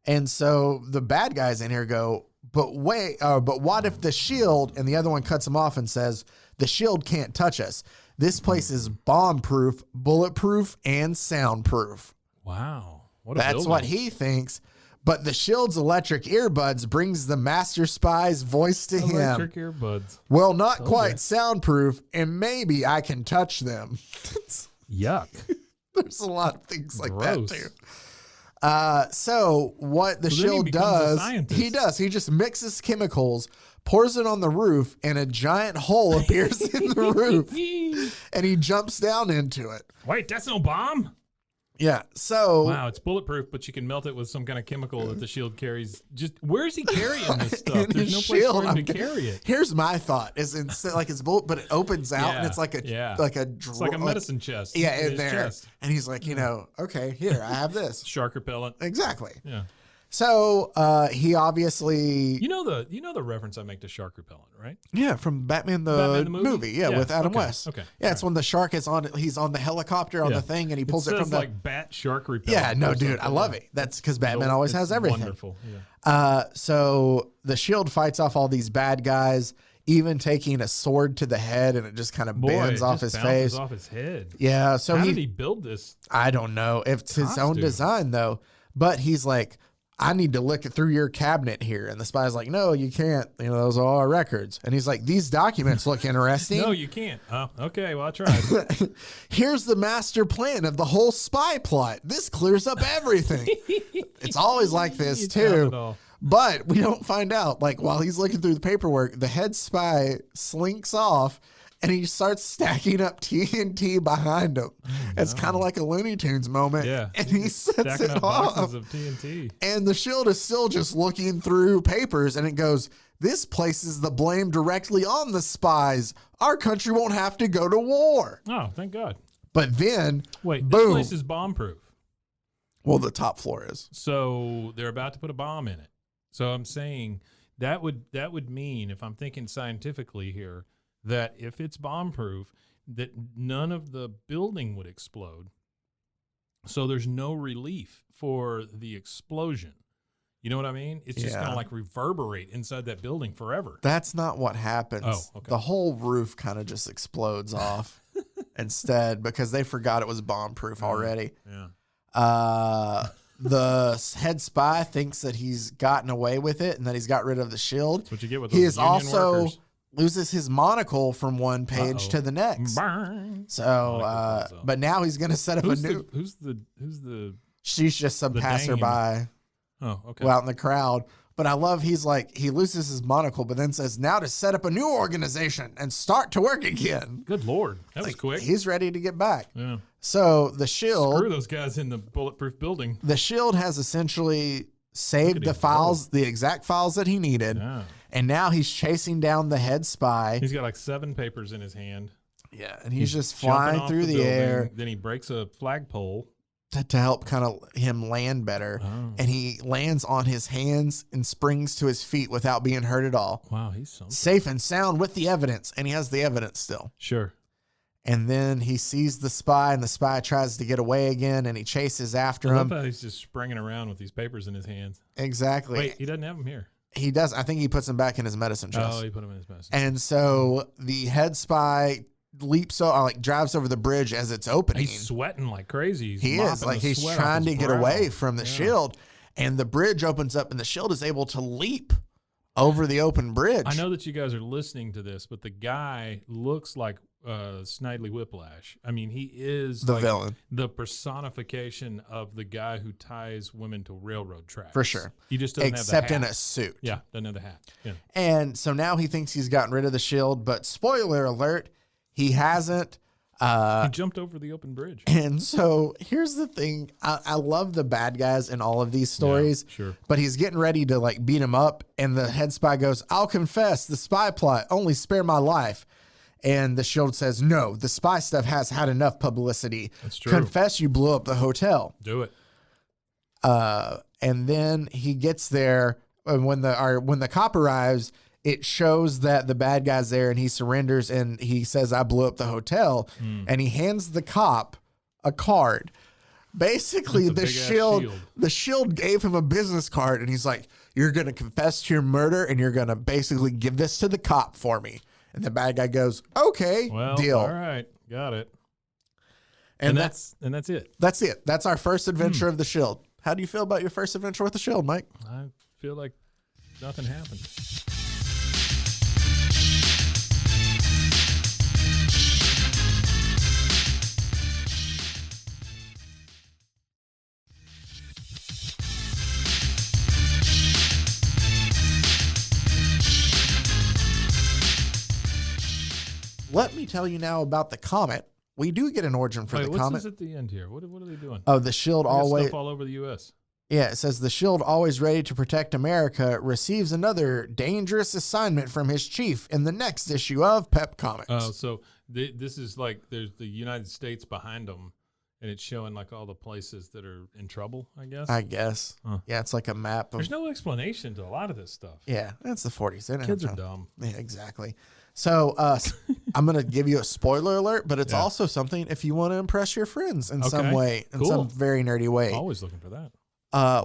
Speaker 2: and so the bad guys in here go, but what if the Shield? And the other one cuts him off and says, "The Shield can't touch us. This place is bomb-proof, bulletproof, and soundproof."
Speaker 3: Wow.
Speaker 2: That's what he thinks. But the Shield's electric earbuds brings the master spy's voice to him.
Speaker 3: Electric earbuds.
Speaker 2: Well, not quite soundproof, and maybe I can touch them.
Speaker 3: Yuck.
Speaker 2: There's a lot of things like that, too. So what the Shield does, he just mixes chemicals, pours it on the roof, and a giant hole appears in the roof, and he jumps down into it.
Speaker 3: Wait, that's no bomb?
Speaker 2: Yeah. So
Speaker 3: wow, it's bulletproof, but you can melt it with some kind of chemical that the shield carries. Just where's he carrying this stuff? There's no place for him to carry it.
Speaker 2: Here's my thought: is instead like it's bullet, but it opens out and it's like a
Speaker 3: it's like a medicine chest.
Speaker 2: Yeah, in there. Chest. And he's like, okay, here I have this
Speaker 3: shark repellent.
Speaker 2: Exactly.
Speaker 3: Yeah.
Speaker 2: So he obviously,
Speaker 3: you know the reference I make to shark repellent, right?
Speaker 2: Yeah, from Batman the movie. Yeah, with Adam West.
Speaker 3: Okay.
Speaker 2: Yeah, it's when the shark is on. He's on the helicopter on the thing, and he pulls it from the
Speaker 3: like bat shark repellent.
Speaker 2: Yeah, no, dude, I love it. That's because Batman always has everything.
Speaker 3: Wonderful. Yeah.
Speaker 2: So the Shield fights off all these bad guys, even taking a sword to the head, and it just kind of bends off his face.
Speaker 3: Off his head.
Speaker 2: Yeah. So
Speaker 3: how did he build this?
Speaker 2: I don't know. If it's his own design though, but he's like, I need to look through your cabinet here. And the spy's like, no, you can't. Those are all our records. And he's like, these documents look interesting.
Speaker 3: No, you can't. Oh, okay. Well, I tried.
Speaker 2: Here's the master plan of the whole spy plot. This clears up everything. It's always like this too. But we don't find out. Like while he's looking through the paperwork, the head spy slinks off and he starts stacking up TNT behind him. It's kind of like a Looney Tunes moment.
Speaker 3: Yeah.
Speaker 2: And he sets
Speaker 3: stacking
Speaker 2: it
Speaker 3: up
Speaker 2: off.
Speaker 3: boxes of TNT.
Speaker 2: And the Shield is still just looking through papers and it goes, this places the blame directly on the spies. Our country won't have to go to war.
Speaker 3: Oh, thank God.
Speaker 2: But then,
Speaker 3: wait,
Speaker 2: boom.
Speaker 3: This place is bomb-proof.
Speaker 2: Well, the top floor is.
Speaker 3: So they're about to put a bomb in it. So I'm saying that would mean, if I'm thinking scientifically here, that if it's bomb-proof, that none of the building would explode. So there's no relief for the explosion. You know what I mean? It's just going to like reverberate inside that building forever.
Speaker 2: That's not what happens.
Speaker 3: Oh, okay.
Speaker 2: The whole roof kind of just explodes off instead because they forgot it was bomb-proof already.
Speaker 3: Yeah.
Speaker 2: The head spy thinks that he's gotten away with it and that he's got rid of the Shield.
Speaker 3: That's what you get with
Speaker 2: he
Speaker 3: those
Speaker 2: is
Speaker 3: union
Speaker 2: also
Speaker 3: workers.
Speaker 2: Loses his monocle from one page to the next.
Speaker 3: Burn.
Speaker 2: So, but now he's going to set up
Speaker 3: who's
Speaker 2: a new.
Speaker 3: Who's the?
Speaker 2: She's just some passerby.
Speaker 3: Oh, okay.
Speaker 2: Out in the crowd. But I love he loses his monocle, but then says, now to set up a new organization and start to work again.
Speaker 3: Good Lord. That was quick.
Speaker 2: He's ready to get back.
Speaker 3: Yeah.
Speaker 2: So the Shield.
Speaker 3: Screw those guys in the bulletproof building.
Speaker 2: The Shield has essentially saved the files, the exact files that he needed.
Speaker 3: Yeah.
Speaker 2: And now he's chasing down the head spy.
Speaker 3: He's got like 7 papers in his hand.
Speaker 2: Yeah. And he's just flying through the air.
Speaker 3: Then he breaks a flagpole.
Speaker 2: To help kind of him land better.
Speaker 3: Oh.
Speaker 2: And he lands on his hands and springs to his feet without being hurt at all.
Speaker 3: Wow, he's something.
Speaker 2: Safe and sound with the evidence. And he has the evidence still.
Speaker 3: Sure.
Speaker 2: And then he sees the spy and the spy tries to get away again and he chases after him.
Speaker 3: I love how he's just springing around with these papers in his hands.
Speaker 2: Exactly.
Speaker 3: Wait, he doesn't have them here.
Speaker 2: He does. I think he puts them back in his medicine chest.
Speaker 3: Oh, he put them in his medicine.
Speaker 2: And so the head spy drives over the bridge as it's opening.
Speaker 3: He's sweating like crazy.
Speaker 2: He's trying to get away from the Shield. And the bridge opens up and the Shield is able to leap over the open bridge.
Speaker 3: I know that you guys are listening to this, but the guy looks like Snidely Whiplash. I mean, he is
Speaker 2: the villain,
Speaker 3: the personification of the guy who ties women to railroad tracks.
Speaker 2: For sure.
Speaker 3: He just doesn't
Speaker 2: except
Speaker 3: have the hat.
Speaker 2: in a suit.
Speaker 3: Yeah, doesn't have the hat. Yeah.
Speaker 2: And so now he thinks he's gotten rid of the Shield, but spoiler alert, he hasn't.
Speaker 3: He jumped over the open bridge.
Speaker 2: And so here's the thing. I love the bad guys in all of these stories.
Speaker 3: Yeah, sure.
Speaker 2: But he's getting ready to beat him up. And the head spy goes, I'll confess the spy plot, only spare my life. And the Shield says, no, the spy stuff has had enough publicity.
Speaker 3: That's true.
Speaker 2: Confess you blew up the hotel.
Speaker 3: Do it.
Speaker 2: And then he gets there. And when the cop arrives, it shows that the bad guy's there and he surrenders and he says, I blew up the hotel. And he hands the cop a card. Basically, the Shield gave him a business card and he's like, you're going to confess to your murder and you're going to basically give this to the cop for me. And the bad guy goes, okay,
Speaker 3: well,
Speaker 2: deal.
Speaker 3: All right. Got it.
Speaker 2: And
Speaker 3: that's it.
Speaker 2: That's it. That's our first adventure of the Shield. How do you feel about your first adventure with the Shield, Mike?
Speaker 3: I feel like nothing happened.
Speaker 2: Let me tell you now about the Comet, we do get an origin for the
Speaker 3: what's
Speaker 2: Comet.
Speaker 3: This at the end here? What are they doing?
Speaker 2: Oh, the shield always
Speaker 3: stuff all over the U.S.
Speaker 2: Yeah, it says the shield, always ready to protect America, receives another dangerous assignment from his chief in the next issue of PEP Comics.
Speaker 3: Oh, so this is like there's the United States behind them, and it's showing like all the places that are in trouble, I guess. Huh.
Speaker 2: Yeah, it's like a map.
Speaker 3: There's no explanation to a lot of this stuff.
Speaker 2: Yeah, that's the 40s.
Speaker 3: Kids are dumb.
Speaker 2: Yeah, exactly. So I'm going to give you a spoiler alert, but it's also something if you want to impress your friends in some way, in some very nerdy way.
Speaker 3: Always looking for that.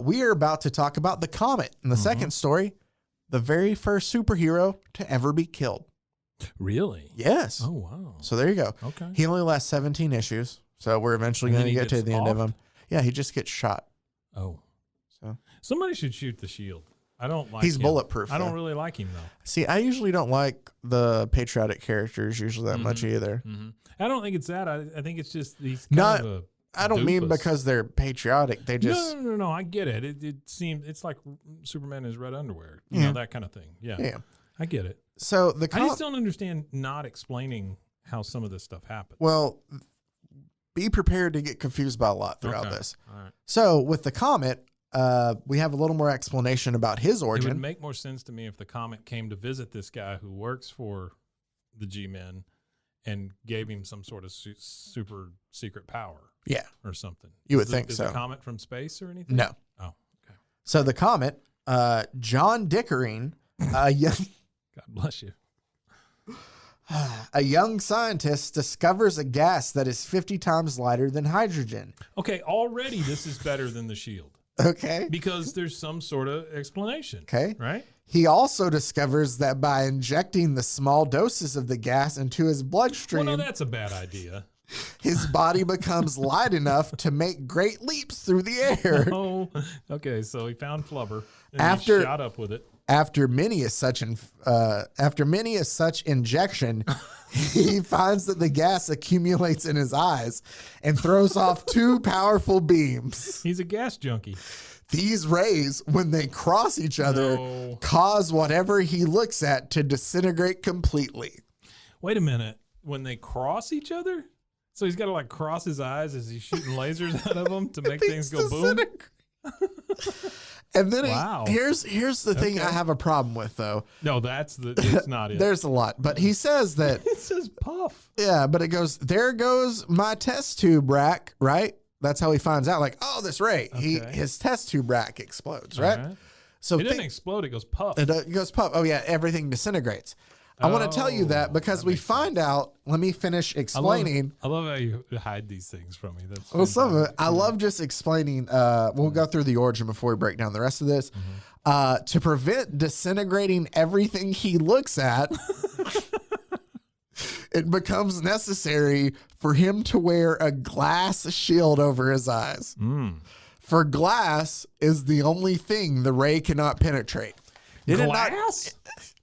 Speaker 2: We are about to talk about the Comet in the second story, the very first superhero to ever be killed.
Speaker 3: Really?
Speaker 2: Yes.
Speaker 3: Oh, wow.
Speaker 2: So there you go.
Speaker 3: Okay.
Speaker 2: He only lasts 17 issues, so we're eventually going to get to the end of him. Yeah, he just gets shot.
Speaker 3: Oh.
Speaker 2: So
Speaker 3: somebody should shoot the shield. I don't like
Speaker 2: He's
Speaker 3: him.
Speaker 2: bulletproof.
Speaker 3: I don't really like him, though.
Speaker 2: See, I usually don't like the patriotic characters usually that much either.
Speaker 3: Mm-hmm. I don't think it's that. I think it's just these
Speaker 2: Not.
Speaker 3: kind of a
Speaker 2: I don't mean because they're patriotic. They just
Speaker 3: no. I get it. It seems it's like Superman in his red underwear, you know, that kind of thing. Yeah, I get it.
Speaker 2: So
Speaker 3: I just don't understand not explaining how some of this stuff happens.
Speaker 2: Well, be prepared to get confused by a lot throughout this.
Speaker 3: All right.
Speaker 2: So with the Comet, we have a little more explanation about his origin.
Speaker 3: It would make more sense to me if the Comet came to visit this guy who works for the G-Men and gave him some sort of super secret power.
Speaker 2: Yeah.
Speaker 3: Or something.
Speaker 2: You would think so.
Speaker 3: Is the Comet from space or anything?
Speaker 2: No.
Speaker 3: Oh, okay.
Speaker 2: So the Comet, John Dickering, God
Speaker 3: bless you.
Speaker 2: A young scientist discovers a gas that is 50 times lighter than hydrogen.
Speaker 3: Okay, already this is better than the shield.
Speaker 2: Okay.
Speaker 3: Because there's some sort of explanation.
Speaker 2: Okay.
Speaker 3: Right?
Speaker 2: He also discovers that by injecting the small doses of the gas into his bloodstream,
Speaker 3: well, no, that's a bad idea.
Speaker 2: His body becomes light enough to make great leaps through the air.
Speaker 3: Oh, okay. So he found flubber and he shot up with it.
Speaker 2: After many a such injection, he finds that the gas accumulates in his eyes and throws off two powerful beams.
Speaker 3: He's a gas junkie.
Speaker 2: These rays, when they cross each other, cause whatever he looks at to disintegrate completely.
Speaker 3: Wait a minute. When they cross each other? So he's got to like cross his eyes as he's shooting lasers out of them to make things go boom?
Speaker 2: And then here's the thing I have a problem with, though.
Speaker 3: No, it's not it.
Speaker 2: There's a lot. But he says that.
Speaker 3: It says puff.
Speaker 2: Yeah, but it goes, there goes my test tube rack, right? That's how he finds out, like, oh, this ray.
Speaker 3: Okay.
Speaker 2: His test tube rack explodes, right? So
Speaker 3: it doesn't explode, it goes puff.
Speaker 2: It goes puff. Oh, yeah, everything disintegrates. I want to tell you that because we find out. Let me finish explaining.
Speaker 3: I love how you hide these things from me. That's
Speaker 2: well, some of it. I love just explaining. We'll go through the origin before we break down the rest of this. To prevent disintegrating everything he looks at, it becomes necessary for him to wear a glass shield over his eyes. For glass is the only thing the ray cannot penetrate.
Speaker 3: Glass?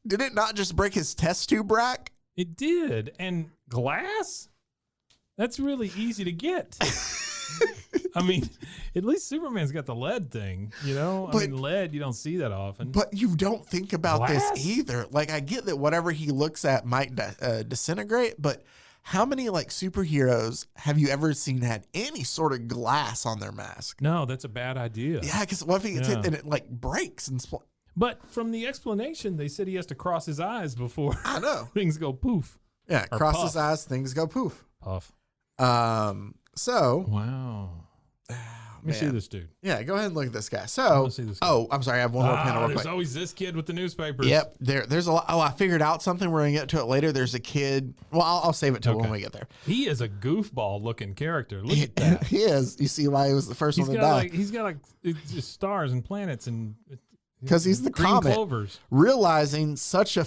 Speaker 2: Did it not just break his test tube rack?
Speaker 3: It did. And glass? That's really easy to get. I mean, at least Superman's got the lead thing, you know? I mean, lead, you don't see that often.
Speaker 2: But you don't think about this either. Like, I get that whatever he looks at might disintegrate, but how many, like, superheroes have you ever seen had any sort of glass on their mask?
Speaker 3: No, that's a bad idea.
Speaker 2: Yeah, because what if he gets hit and it, like, breaks and
Speaker 3: But from the explanation, they said he has to cross his eyes before things go poof.
Speaker 2: Yeah, cross his eyes, things go poof.
Speaker 3: Puff.
Speaker 2: So.
Speaker 3: Wow. Let me see this dude.
Speaker 2: Yeah, go ahead and look at this guy. So, I'm sorry, I have one more panel real quick.
Speaker 3: There's always this kid with the newspapers.
Speaker 2: Yep, there's a lot. Oh, I figured out something. We're going to get to it later. There's a kid. Well, I'll save it till when we get there.
Speaker 3: He is a goofball looking character. Look at that.
Speaker 2: He is. You see why he was the first one to die.
Speaker 3: He's got like stars and planets and...
Speaker 2: Because he's the Comet, realizing such a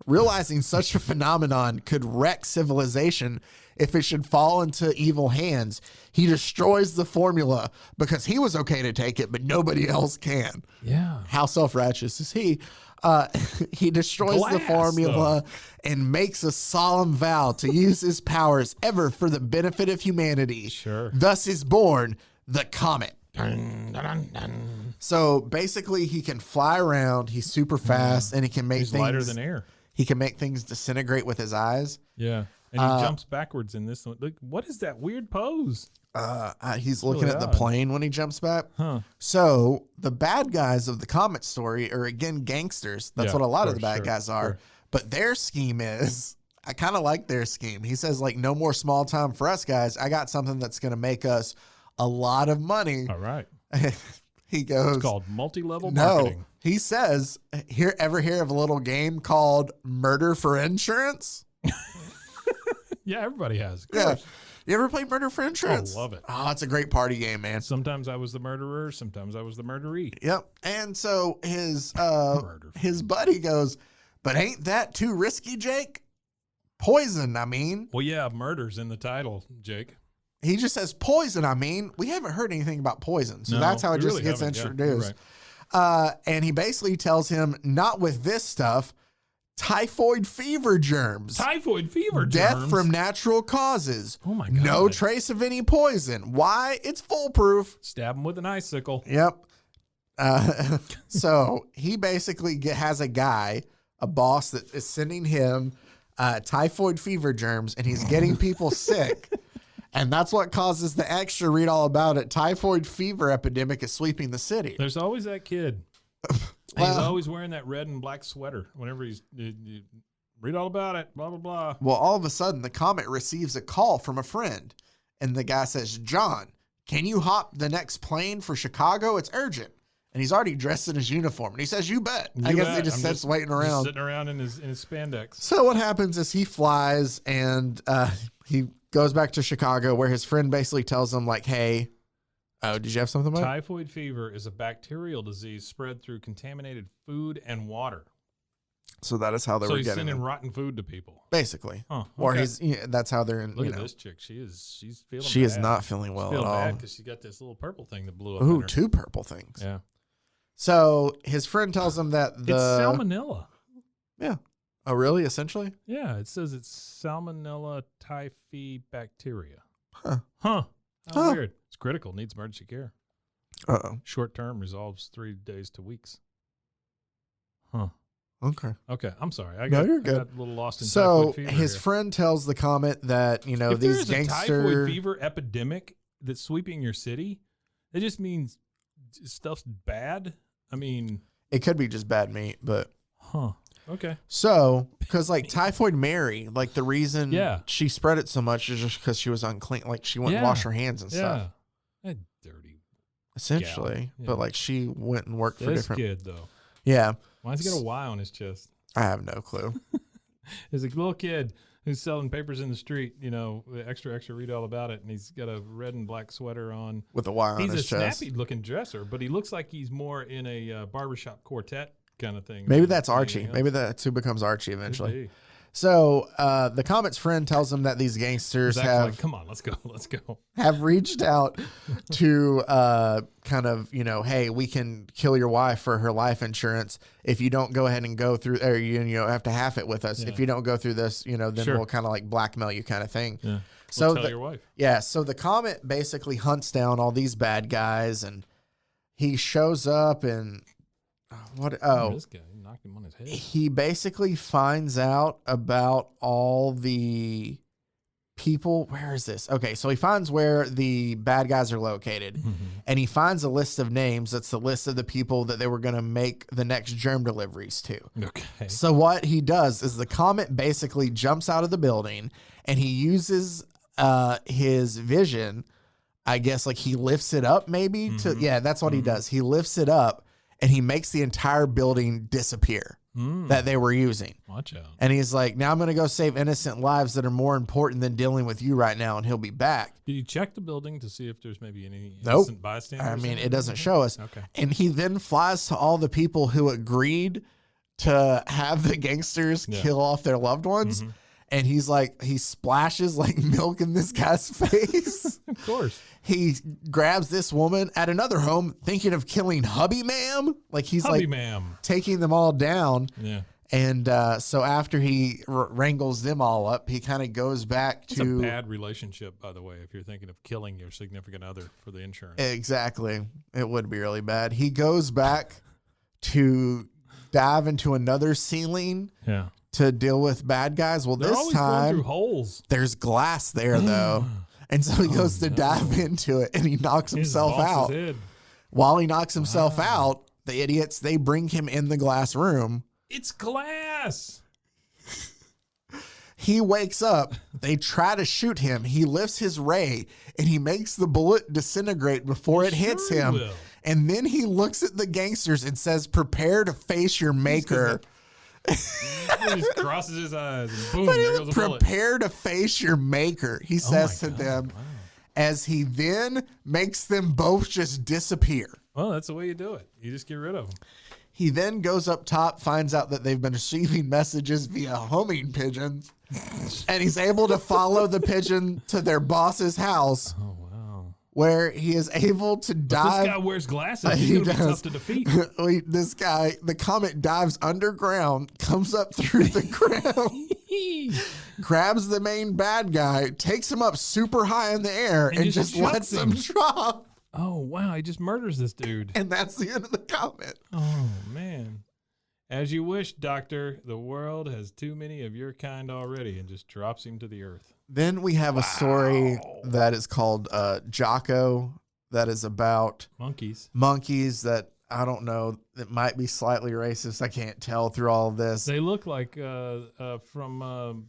Speaker 2: realizing such a phenomenon could wreck civilization if it should fall into evil hands. He destroys the formula because he was okay to take it, but nobody else can.
Speaker 3: Yeah.
Speaker 2: How self-righteous is he? He destroys the formula and makes a solemn vow to use his powers ever for the benefit of humanity.
Speaker 3: Sure.
Speaker 2: Thus is born the Comet.
Speaker 3: Dun, dun, dun.
Speaker 2: So basically, he can fly around. He's super fast, and he can make things
Speaker 3: lighter than air.
Speaker 2: He can make things disintegrate with his eyes.
Speaker 3: Yeah, And he jumps backwards in this one. Look, what is that weird pose?
Speaker 2: He's looking at the plane when he jumps back.
Speaker 3: Huh.
Speaker 2: So the bad guys of the Comet story are, again, gangsters. That's what a lot of the bad guys are. Sure. But their scheme is, I kind of like their scheme. He says, like, no more small time for us guys. I got something that's going to make us a lot of money.
Speaker 3: All right.
Speaker 2: He goes,
Speaker 3: it's called multi-level marketing.
Speaker 2: He says, ever hear of a little game called Murder for Insurance?
Speaker 3: Yeah, everybody has.
Speaker 2: Yeah. You ever play Murder for Insurance?
Speaker 3: I love it.
Speaker 2: Oh, it's a great party game, man.
Speaker 3: Sometimes I was the murderer. Sometimes I was the murderee.
Speaker 2: Yep. And so his buddy goes, but ain't that too risky, Jake? Poison, I mean.
Speaker 3: Well, yeah, murder's in the title, Jake.
Speaker 2: He just says poison, I mean. We haven't heard anything about poison. So that's how it just gets introduced. Yeah, right. And he basically tells him, not with this stuff. Typhoid fever germs.
Speaker 3: Typhoid fever germs?
Speaker 2: Death from natural causes.
Speaker 3: Oh, my God.
Speaker 2: No trace of any poison. Why? It's foolproof.
Speaker 3: Stab him with an icicle.
Speaker 2: Yep. So he basically has a guy, a boss that is sending him typhoid fever germs, and he's getting people sick. And that's what causes the extra read all about it. Typhoid fever epidemic is sweeping the city.
Speaker 3: There's always that kid. Well, he's always wearing that red and black sweater whenever you read all about it, blah, blah, blah.
Speaker 2: Well, all of a sudden, the Comet receives a call from a friend. And the guy says, John, can you hop the next plane for Chicago? It's urgent. And he's already dressed in his uniform. And he says, you bet. I guess he just sits waiting around.
Speaker 3: Sitting around in his spandex.
Speaker 2: So what happens is he flies and he goes back to Chicago where his friend basically tells him, like, hey, oh, did you have something about it?
Speaker 3: Typhoid fever is a bacterial disease spread through contaminated food and water.
Speaker 2: So that is how they were getting
Speaker 3: So he's sending rotten food to people.
Speaker 2: Basically.
Speaker 3: Huh, okay.
Speaker 2: Or that's how they're in.
Speaker 3: Look at this chick. She's feeling
Speaker 2: She
Speaker 3: bad.
Speaker 2: is not feeling well
Speaker 3: she's
Speaker 2: at all.
Speaker 3: because she got this little purple thing that blew up.
Speaker 2: Ooh, 2 purple things.
Speaker 3: Yeah.
Speaker 2: So his friend tells him that
Speaker 3: it's salmonella.
Speaker 2: Yeah. Oh, really? Essentially?
Speaker 3: Yeah. It says it's salmonella typhi bacteria.
Speaker 2: Huh.
Speaker 3: How weird. It's critical. Needs emergency care.
Speaker 2: Uh-oh.
Speaker 3: Short term resolves 3 days to weeks. Huh.
Speaker 2: Okay.
Speaker 3: I'm sorry. I
Speaker 2: got a
Speaker 3: little lost in
Speaker 2: typhoid
Speaker 3: fever.
Speaker 2: His friend tells the Comet that, if
Speaker 3: these
Speaker 2: these gangsters.
Speaker 3: If there's a typhoid fever epidemic that's sweeping your city, it just means stuff's bad. I mean,
Speaker 2: it could be just bad meat, but.
Speaker 3: Huh. Okay.
Speaker 2: So, because like Typhoid Mary, like the reason she spread it so much is just because she was unclean. Like she wouldn't wash her hands and stuff.
Speaker 3: That dirty.
Speaker 2: Essentially.
Speaker 3: Yeah.
Speaker 2: But like she went and worked for different.
Speaker 3: This kid, though.
Speaker 2: Yeah.
Speaker 3: Why does he got a Y on his chest?
Speaker 2: I have no clue.
Speaker 3: There's a little kid who's selling papers in the street, extra, read all about it. And he's got a red and black sweater on.
Speaker 2: With a Y on his chest.
Speaker 3: He's a snappy looking dresser, but he looks like he's more in a barbershop quartet kind of thing.
Speaker 2: Maybe that's Archie. Maybe that's who becomes Archie eventually. So the Comet's friend tells him that these gangsters have...
Speaker 3: come on, let's go.
Speaker 2: Have reached out to kind of, hey, we can kill your wife for her life insurance if you don't go ahead and go through, or you have to half it with us. Yeah. If you don't go through this, then we'll kind of like blackmail you kind of thing.
Speaker 3: Yeah.
Speaker 2: So
Speaker 3: tell your wife.
Speaker 2: Yeah. So the Comet basically hunts down all these bad guys, and he shows up and...
Speaker 3: this guy knocked him on his head.
Speaker 2: He basically finds out about all the people. Where is this? Okay, so he finds where the bad guys are located, and he finds a list of names. That's the list of the people that they were going to make the next germ deliveries to.
Speaker 3: Okay.
Speaker 2: So what he does is the Comet basically jumps out of the building, and he uses his vision. I guess like he lifts it up maybe that's what he does. He lifts it up. And he makes the entire building disappear that they were using.
Speaker 3: Watch out.
Speaker 2: And he's like, now I'm going to go save innocent lives that are more important than dealing with you right now. And he'll be back.
Speaker 3: Did you check the building to see if there's maybe any innocent bystanders?
Speaker 2: I mean, it doesn't show us.
Speaker 3: Okay.
Speaker 2: And he then flies to all the people who agreed to have the gangsters kill off their loved ones. And he's like, he splashes like milk in this guy's face.
Speaker 3: Of course.
Speaker 2: He grabs this woman at another home thinking of killing Hubby Ma'am. Like he's taking them all down.
Speaker 3: Yeah.
Speaker 2: And so after he wrangles them all up, he kind of goes back
Speaker 3: It's a bad relationship, by the way, if you're thinking of killing your significant other for the insurance.
Speaker 2: Exactly. It would be really bad. He goes back to dive into another ceiling to deal with bad guys. Well,
Speaker 3: They're
Speaker 2: this
Speaker 3: always going
Speaker 2: time
Speaker 3: through holes.
Speaker 2: there's glass there though. And so he goes to dive into it and he knocks himself out. While he knocks himself out, the idiots, they bring him in the glass room.
Speaker 3: It's glass.
Speaker 2: He wakes up. They try to shoot him. He lifts his ray and he makes the bullet disintegrate before it hits him.
Speaker 3: Will.
Speaker 2: And then he looks at the gangsters and says, "Prepare to face your maker."
Speaker 3: He just crosses his eyes and boom, there goes a bullet.
Speaker 2: Prepare to face your maker, he says to them, as he then makes them both just disappear.
Speaker 3: Well, that's the way you do it. You just get rid of them.
Speaker 2: He then goes up top, finds out that they've been receiving messages via homing pigeons, and he's able to follow the pigeon to their boss's house.
Speaker 3: Oh, wow.
Speaker 2: Where he is able to dive.
Speaker 3: This guy wears glasses. He's going to be tough to defeat.
Speaker 2: This guy, the Comet dives underground, comes up through the ground, grabs the main bad guy, takes him up super high in the air, and just lets him drop.
Speaker 3: Oh, wow. He just murders this dude.
Speaker 2: And that's the end of the Comet.
Speaker 3: Oh, man. As you wish, Doctor. The world has too many of your kind already, and just drops him to the earth.
Speaker 2: Then we have a story that is called Jocko, that is about
Speaker 3: monkeys
Speaker 2: that, I don't know, it might be slightly racist. I can't tell through all of this.
Speaker 3: They look like from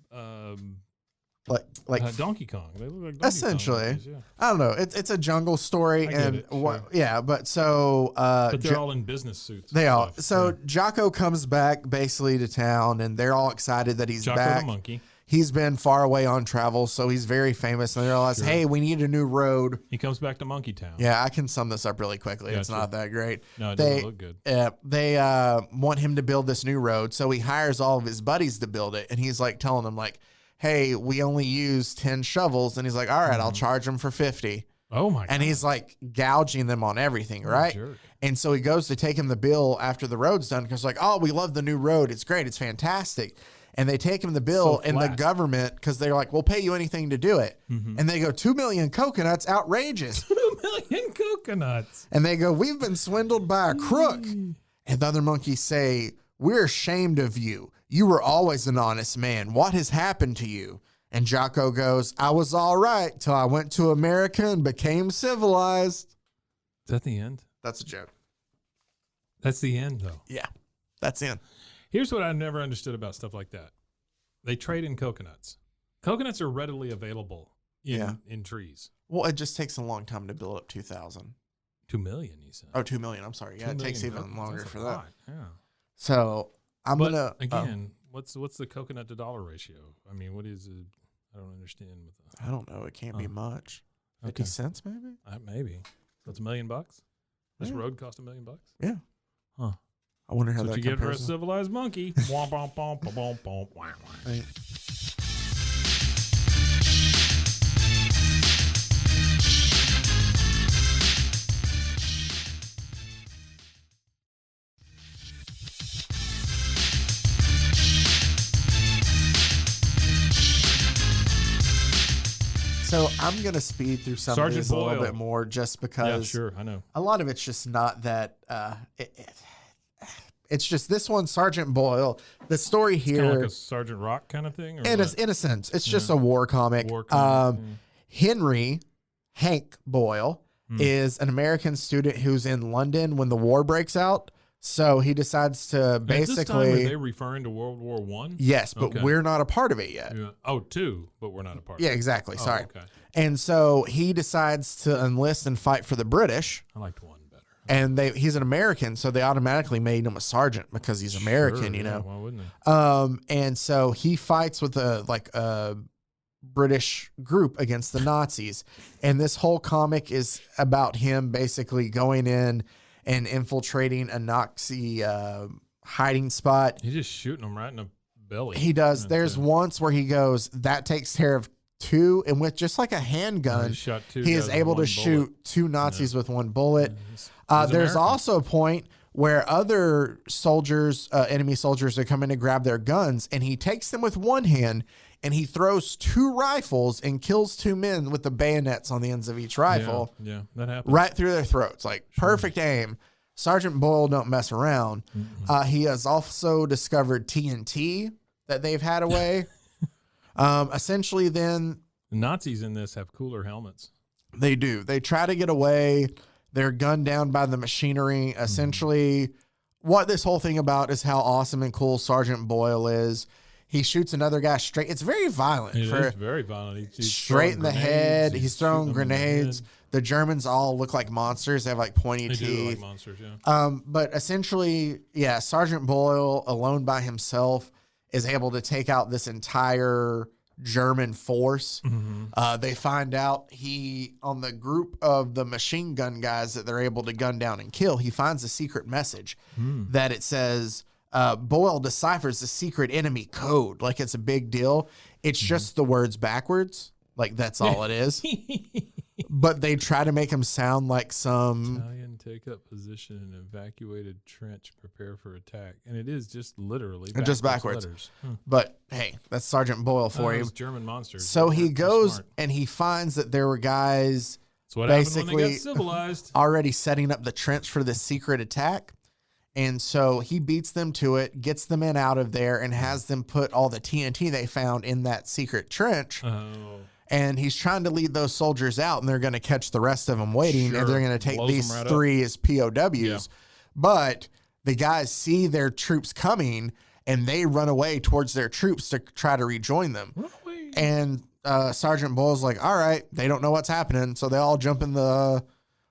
Speaker 3: Donkey Kong. They look like Donkey
Speaker 2: essentially.
Speaker 3: Kong monkeys, yeah.
Speaker 2: I don't know. It's a jungle story, but so
Speaker 3: but they're all in business suits.
Speaker 2: They are. So Jocko comes back basically to town, and they're all excited that he's
Speaker 3: Jocko
Speaker 2: back.
Speaker 3: The monkey.
Speaker 2: He's been far away on travel, so he's very famous. And they realize, hey, we need a new road.
Speaker 3: He comes back to Monkey Town.
Speaker 2: Yeah, I can sum this up really quickly.
Speaker 3: Gotcha.
Speaker 2: It's not that great.
Speaker 3: No, it doesn't look good.
Speaker 2: They want him to build this new road, so he hires all of his buddies to build it. And he's like telling them, like, hey, we only use 10 shovels. And he's like, all right, I'll charge them for 50.
Speaker 3: Oh, my God.
Speaker 2: And he's like gouging them on everything, right?
Speaker 3: Jerk.
Speaker 2: And so he goes to take him the bill after the road's done because, like, oh, we love the new road. It's great. It's fantastic. And they take him the bill, and the government, because they're like, we'll pay you anything to do it. Mm-hmm. And they go, 2 million coconuts, outrageous.
Speaker 3: 2 million coconuts.
Speaker 2: And they go, we've been swindled by a crook. And the other monkeys say, we're ashamed of you. You were always an honest man. What has happened to you? And Jocko goes, I was all right till I went to America and became civilized.
Speaker 3: Is that the end?
Speaker 2: That's a joke.
Speaker 3: That's the end, though.
Speaker 2: Yeah, that's the end.
Speaker 3: Here's what I never understood about stuff like that. They trade in coconuts. Coconuts are readily available in trees.
Speaker 2: Well, it just takes a long time to build up 2,000.
Speaker 3: 2 million, you said.
Speaker 2: Oh, 2 million. I'm sorry. Yeah, it takes even longer for that.
Speaker 3: Yeah.
Speaker 2: So I'm going to...
Speaker 3: Again, what's the coconut to dollar ratio? I mean, what is it? I don't understand.
Speaker 2: I don't know. It can't be much. 50 cents maybe?
Speaker 3: Maybe. So it's $1 million? This road cost $1 million?
Speaker 2: Yeah.
Speaker 3: Huh.
Speaker 2: I wonder how
Speaker 3: that's
Speaker 2: that
Speaker 3: what you get for a
Speaker 2: compares.
Speaker 3: civilized monkey.
Speaker 2: Right. So I'm going to speed through some of these a little bit more just because
Speaker 3: I know.
Speaker 2: A lot of it's just not that it's just this one, Sergeant Boyle. The story here,
Speaker 3: kind of like a Sergeant Rock kind of thing, or
Speaker 2: in a sense, it's just a war comic. Hank Boyle is an American student who's in London when the war breaks out. So he decides to basically. At this time,
Speaker 3: are they referring to World War I?
Speaker 2: Yes, but we're not a part of it yet.
Speaker 3: Yeah. Oh, two, but we're not a part of it.
Speaker 2: Yeah, exactly. Sorry.
Speaker 3: Okay.
Speaker 2: And so he decides to enlist and fight for the British.
Speaker 3: I liked one better.
Speaker 2: And he's an American, so they automatically made him a sergeant because he's American, you know.
Speaker 3: Why wouldn't they?
Speaker 2: And so he fights with a British group against the Nazis. And this whole comic is about him basically going in and infiltrating a Nazi hiding spot.
Speaker 3: He's just shooting them right in the belly.
Speaker 2: He does. There's once where he goes, that takes care of 2, and with just like a handgun, he is able to shoot 2 Nazis with 1 bullet. There's also a point where other soldiers, enemy soldiers, are coming to grab their guns, and he takes them with 1 hand, and he throws 2 rifles and kills 2 men with the bayonets on the ends of each rifle.
Speaker 3: Yeah, that happens.
Speaker 2: Right through their throats. Like, perfect aim. Sergeant Boyle don't mess around. He has also discovered TNT, that they've had away. Essentially, then
Speaker 3: The Nazis in this have cooler helmets.
Speaker 2: they do. They try to get away. They're gunned down by the machinery. Essentially, what this whole thing about is how awesome and cool Sergeant Boyle is. He shoots another guy straight. It's very violent.
Speaker 3: It is very violent. He's
Speaker 2: straight in the head. He's throwing
Speaker 3: shooting them in the
Speaker 2: grenades.
Speaker 3: head.
Speaker 2: The Germans all look like monsters. They have like pointy
Speaker 3: They
Speaker 2: teeth.
Speaker 3: do look like monsters, yeah.
Speaker 2: But essentially, yeah, Sergeant Boyle, alone by himself, is able to take out this entire German force. They find out on the group of the machine gun guys that they're able to gun down and kill, he finds a secret message that it says, Boyle deciphers the secret enemy code. Like it's a big deal. It's just the words backwards. Like that's all it is. But they try to make him sound like some
Speaker 3: Italian take up position in evacuated trench, prepare for attack. And it is just literally
Speaker 2: just backwards.
Speaker 3: letters.
Speaker 2: But hey, that's Sergeant Boyle for you.
Speaker 3: Those German monsters.
Speaker 2: So he
Speaker 3: They're
Speaker 2: goes
Speaker 3: smart.
Speaker 2: and he finds that there were guys
Speaker 3: That's what happened when they
Speaker 2: basically
Speaker 3: got civilized.
Speaker 2: already setting up the trench for this secret attack. And so he beats them to it, gets the men out of there, and has them put all the TNT they found in that secret trench.
Speaker 3: Oh.
Speaker 2: And he's trying to lead those soldiers out, and they're going to catch the rest of them waiting,
Speaker 3: Sure.
Speaker 2: and they're going to take
Speaker 3: Blows
Speaker 2: these
Speaker 3: them right
Speaker 2: three as POWs.
Speaker 3: Yeah.
Speaker 2: But the guys see their troops coming, and they run away towards their troops to try to rejoin them.
Speaker 3: Run away.
Speaker 2: And Sergeant Boyle's like, all right, they don't know what's happening. So they all jump in the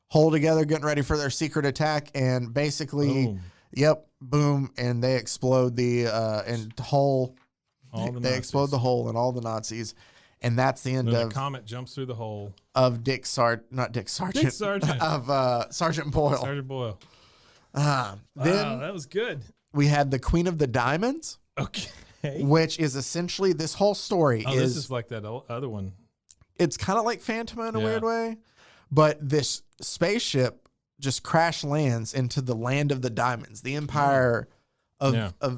Speaker 2: hole together, getting ready for their secret attack. And basically,
Speaker 3: Boom.
Speaker 2: boom. And they explode the hole.
Speaker 3: All the
Speaker 2: They
Speaker 3: Nazis.
Speaker 2: explode the hole and all the Nazis. And that's the end
Speaker 3: Then
Speaker 2: of
Speaker 3: the Comet jumps through the hole.
Speaker 2: Dick Sargent.
Speaker 3: Dick Sargent.
Speaker 2: Of Sergeant Boyle.
Speaker 3: Sergeant Boyle.
Speaker 2: Then
Speaker 3: Wow, that was good.
Speaker 2: we had the Queen of the Diamonds,
Speaker 3: Okay.
Speaker 2: which is essentially this whole story
Speaker 3: Oh, this is like that other one.
Speaker 2: it's kind of like Phantoma in a
Speaker 3: Yeah.
Speaker 2: weird way, but this spaceship just crash lands into the land of the diamonds, the empire of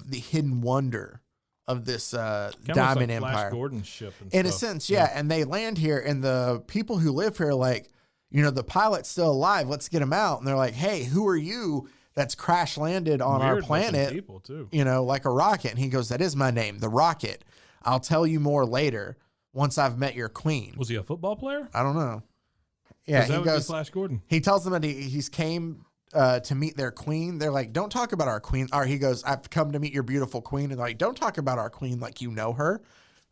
Speaker 2: the hidden wonder of this diamond
Speaker 3: like
Speaker 2: empire.
Speaker 3: Flash Gordon's ship and
Speaker 2: In a
Speaker 3: stuff.
Speaker 2: sense, yeah. And they land here, and the people who live here are like, the pilot's still alive. Let's get him out. And they're like, hey, who are you that's crash landed on our
Speaker 3: Weird-looking
Speaker 2: planet?
Speaker 3: people too.
Speaker 2: Like a rocket. And he goes, that is my name, the Rocket. I'll tell you more later once I've met your queen.
Speaker 3: Was he a football player?
Speaker 2: I don't know. Yeah,
Speaker 3: That
Speaker 2: he
Speaker 3: would be
Speaker 2: goes.
Speaker 3: Flash Gordon.
Speaker 2: He tells them that he's came to meet their queen. They're like, don't talk about our queen. Or he goes, I've come to meet your beautiful queen. And like, don't talk about our queen like you know her,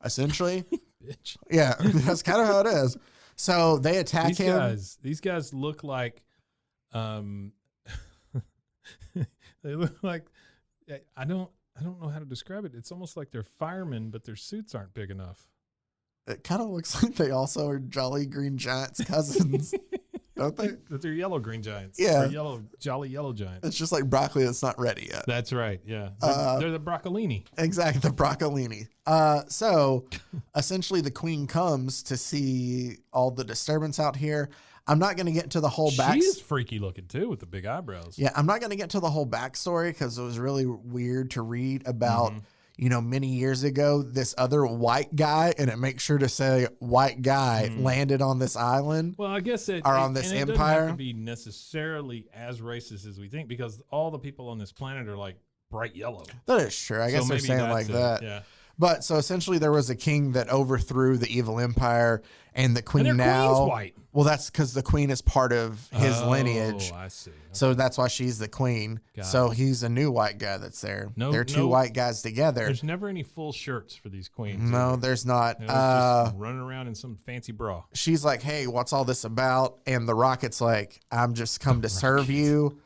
Speaker 2: essentially.
Speaker 3: Bitch.
Speaker 2: Yeah, that's kind of how it is. So they attack him.
Speaker 3: These guys look like, they look like, I don't know how to describe it. It's almost like they're firemen, but their suits aren't big enough.
Speaker 2: It kind of looks like they also are Jolly Green Giant's cousins, don't they?
Speaker 3: But they're yellow green giants.
Speaker 2: Yeah.
Speaker 3: Or jolly yellow giants.
Speaker 2: It's just like broccoli that's not ready yet.
Speaker 3: That's right. Yeah. They're the broccolini.
Speaker 2: Exactly, the broccolini. So essentially the queen comes to see all the disturbance out here. I'm not going to get into the whole back.
Speaker 3: She is freaky looking too with the big eyebrows.
Speaker 2: Yeah, I'm not going to get to the whole backstory because it was really weird to read about, many years ago, this other white guy, and it makes sure to say white guy landed on this island.
Speaker 3: Well, I guess it
Speaker 2: on this
Speaker 3: and it
Speaker 2: empire.
Speaker 3: doesn't have to be necessarily as racist as we think because all the people on this planet are like bright yellow.
Speaker 2: That is true. I guess they're
Speaker 3: maybe
Speaker 2: saying
Speaker 3: that's
Speaker 2: like
Speaker 3: it.
Speaker 2: that.
Speaker 3: Yeah.
Speaker 2: But so essentially there was a king that overthrew the evil empire, and the queen
Speaker 3: And their
Speaker 2: now.
Speaker 3: queen's white.
Speaker 2: Well, that's because the queen is part of his lineage.
Speaker 3: Oh, I see.
Speaker 2: So that's why she's the queen.
Speaker 3: Got
Speaker 2: So he's a new white guy that's there.
Speaker 3: No-
Speaker 2: They're two
Speaker 3: no-
Speaker 2: white guys together.
Speaker 3: There's never any full shirts for these queens.
Speaker 2: No,
Speaker 3: are there?
Speaker 2: there's not.
Speaker 3: It's just running around in some fancy bra.
Speaker 2: She's like, hey, what's all this about? And the Rocket's like, I'm just come to serve you.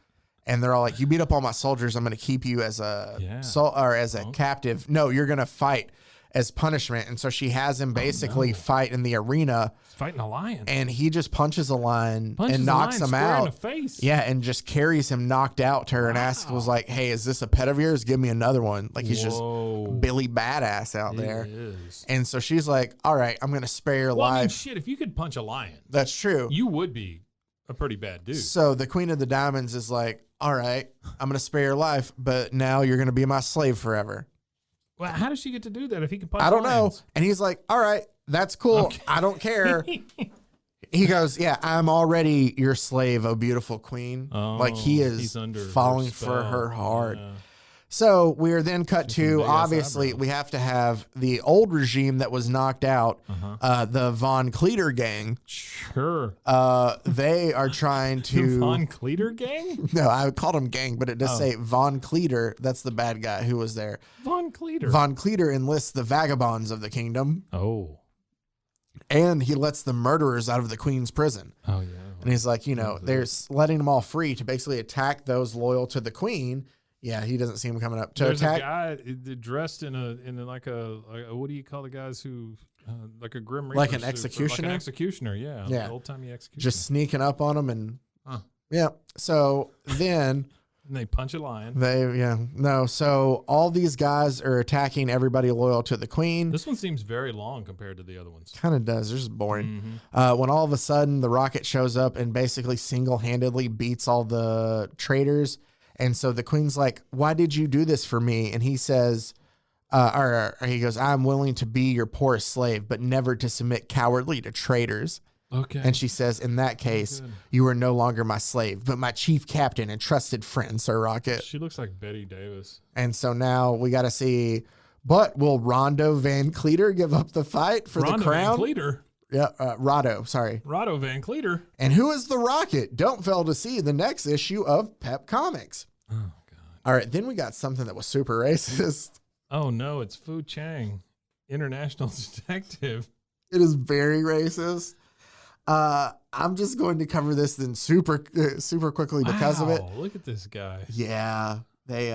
Speaker 2: And they're all like, you beat up all my soldiers. I'm going to keep you as a captive. No, you're going to fight as punishment. And so she has him basically fight in the arena.
Speaker 3: He's fighting a lion.
Speaker 2: And he just punches a lion
Speaker 3: Punches
Speaker 2: and
Speaker 3: a
Speaker 2: knocks
Speaker 3: lion
Speaker 2: him
Speaker 3: square
Speaker 2: out.
Speaker 3: in the face.
Speaker 2: Yeah, and just carries him knocked out to her and was like, hey, is this a pet of yours? Give me another one. Like he's
Speaker 3: Whoa.
Speaker 2: just Billy Badass out there.
Speaker 3: He is.
Speaker 2: And so she's like, all right, I'm going to spare your
Speaker 3: Well, I mean,
Speaker 2: life.
Speaker 3: shit, if you could punch a lion,
Speaker 2: That's true.
Speaker 3: you would be a pretty bad dude.
Speaker 2: So the Queen of the Diamonds is like, all right, I'm going to spare your life, but now you're going to be my slave forever.
Speaker 3: Well, how does she get to do that if he can punch
Speaker 2: I don't
Speaker 3: lions?
Speaker 2: know. And he's like, all right, that's cool.
Speaker 3: Okay.
Speaker 2: I don't care. He goes, yeah, I'm already your slave, oh beautiful queen.
Speaker 3: Oh,
Speaker 2: like he
Speaker 3: he's
Speaker 2: is
Speaker 3: under her
Speaker 2: falling for
Speaker 3: spell.
Speaker 2: her hard.
Speaker 3: Yeah.
Speaker 2: So we're then cut to,
Speaker 3: big-ass
Speaker 2: obviously,
Speaker 3: eyebrows.
Speaker 2: we have to have the old regime that was knocked out, the Von Cleater gang.
Speaker 3: Sure.
Speaker 2: They are trying
Speaker 3: The
Speaker 2: to...
Speaker 3: Von Cleater gang?
Speaker 2: No, I called him gang, but it does say Von Cleater. That's the bad guy who was there.
Speaker 3: Von Cleater.
Speaker 2: Von Cleater enlists the vagabonds of the kingdom,
Speaker 3: Oh.
Speaker 2: and he lets the murderers out of the queen's prison.
Speaker 3: Oh, yeah.
Speaker 2: And he's like, they're letting them all free to basically attack those loyal to the queen. Yeah, he doesn't see him coming up to
Speaker 3: There's
Speaker 2: attack.
Speaker 3: a guy dressed in like a what do you call the guys who like a grim reaper
Speaker 2: Like an
Speaker 3: suit, or
Speaker 2: executioner?
Speaker 3: like an executioner, yeah,
Speaker 2: Yeah.
Speaker 3: old timey executioner.
Speaker 2: Just sneaking up on them and
Speaker 3: Huh.
Speaker 2: So then
Speaker 3: And they punch a lion.
Speaker 2: So all these guys are attacking everybody loyal to the queen.
Speaker 3: This one seems very long compared to the other ones.
Speaker 2: Kind of does. They're just boring.
Speaker 3: Mm-hmm.
Speaker 2: When all of a sudden the rocket shows up and basically single-handedly beats all the traitors. And so the queen's like, why did you do this for me? And he says, or he goes, I'm willing to be your poorest slave, but never to submit cowardly to traitors.
Speaker 3: Okay.
Speaker 2: And she says, in that case,
Speaker 3: good.
Speaker 2: you are no longer my slave, but my chief captain and trusted friend, Sir Rocket.
Speaker 3: She looks like Betty Davis.
Speaker 2: And so now we got to see, but will Rondo Van Cleater give up the fight for the crown?
Speaker 3: Van Cleater.
Speaker 2: Yeah, Rado, sorry.
Speaker 3: Rado Van Cleater.
Speaker 2: And who is the Rocket? Don't fail to see the next issue of PEP Comics.
Speaker 3: Oh, God.
Speaker 2: All right, then we got something that was super racist.
Speaker 3: Oh, no, it's Fu Chang, international detective.
Speaker 2: It is very racist. I'm just going to cover this then super quickly because of it.
Speaker 3: Look at this guy.
Speaker 2: Yeah, they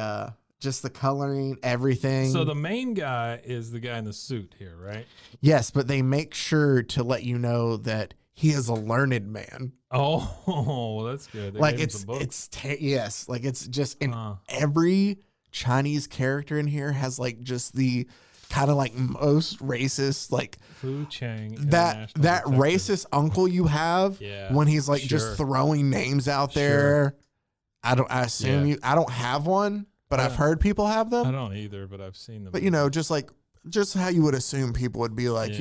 Speaker 2: just the coloring, everything.
Speaker 3: So the main guy is the guy in the suit here, right?
Speaker 2: Yes, but they make sure to let you know that he is a learned man.
Speaker 3: Oh, that's good. They
Speaker 2: Like
Speaker 3: gave him some books.
Speaker 2: yes, like it's just in every Chinese character in here has like just the kind of like most racist, like
Speaker 3: Fu Chang.
Speaker 2: that
Speaker 3: Detective.
Speaker 2: racist uncle you have when he's like just throwing names out there. I don't have one, but I've heard people have them.
Speaker 3: I don't either, but I've seen them.
Speaker 2: But just how you would assume people would be like,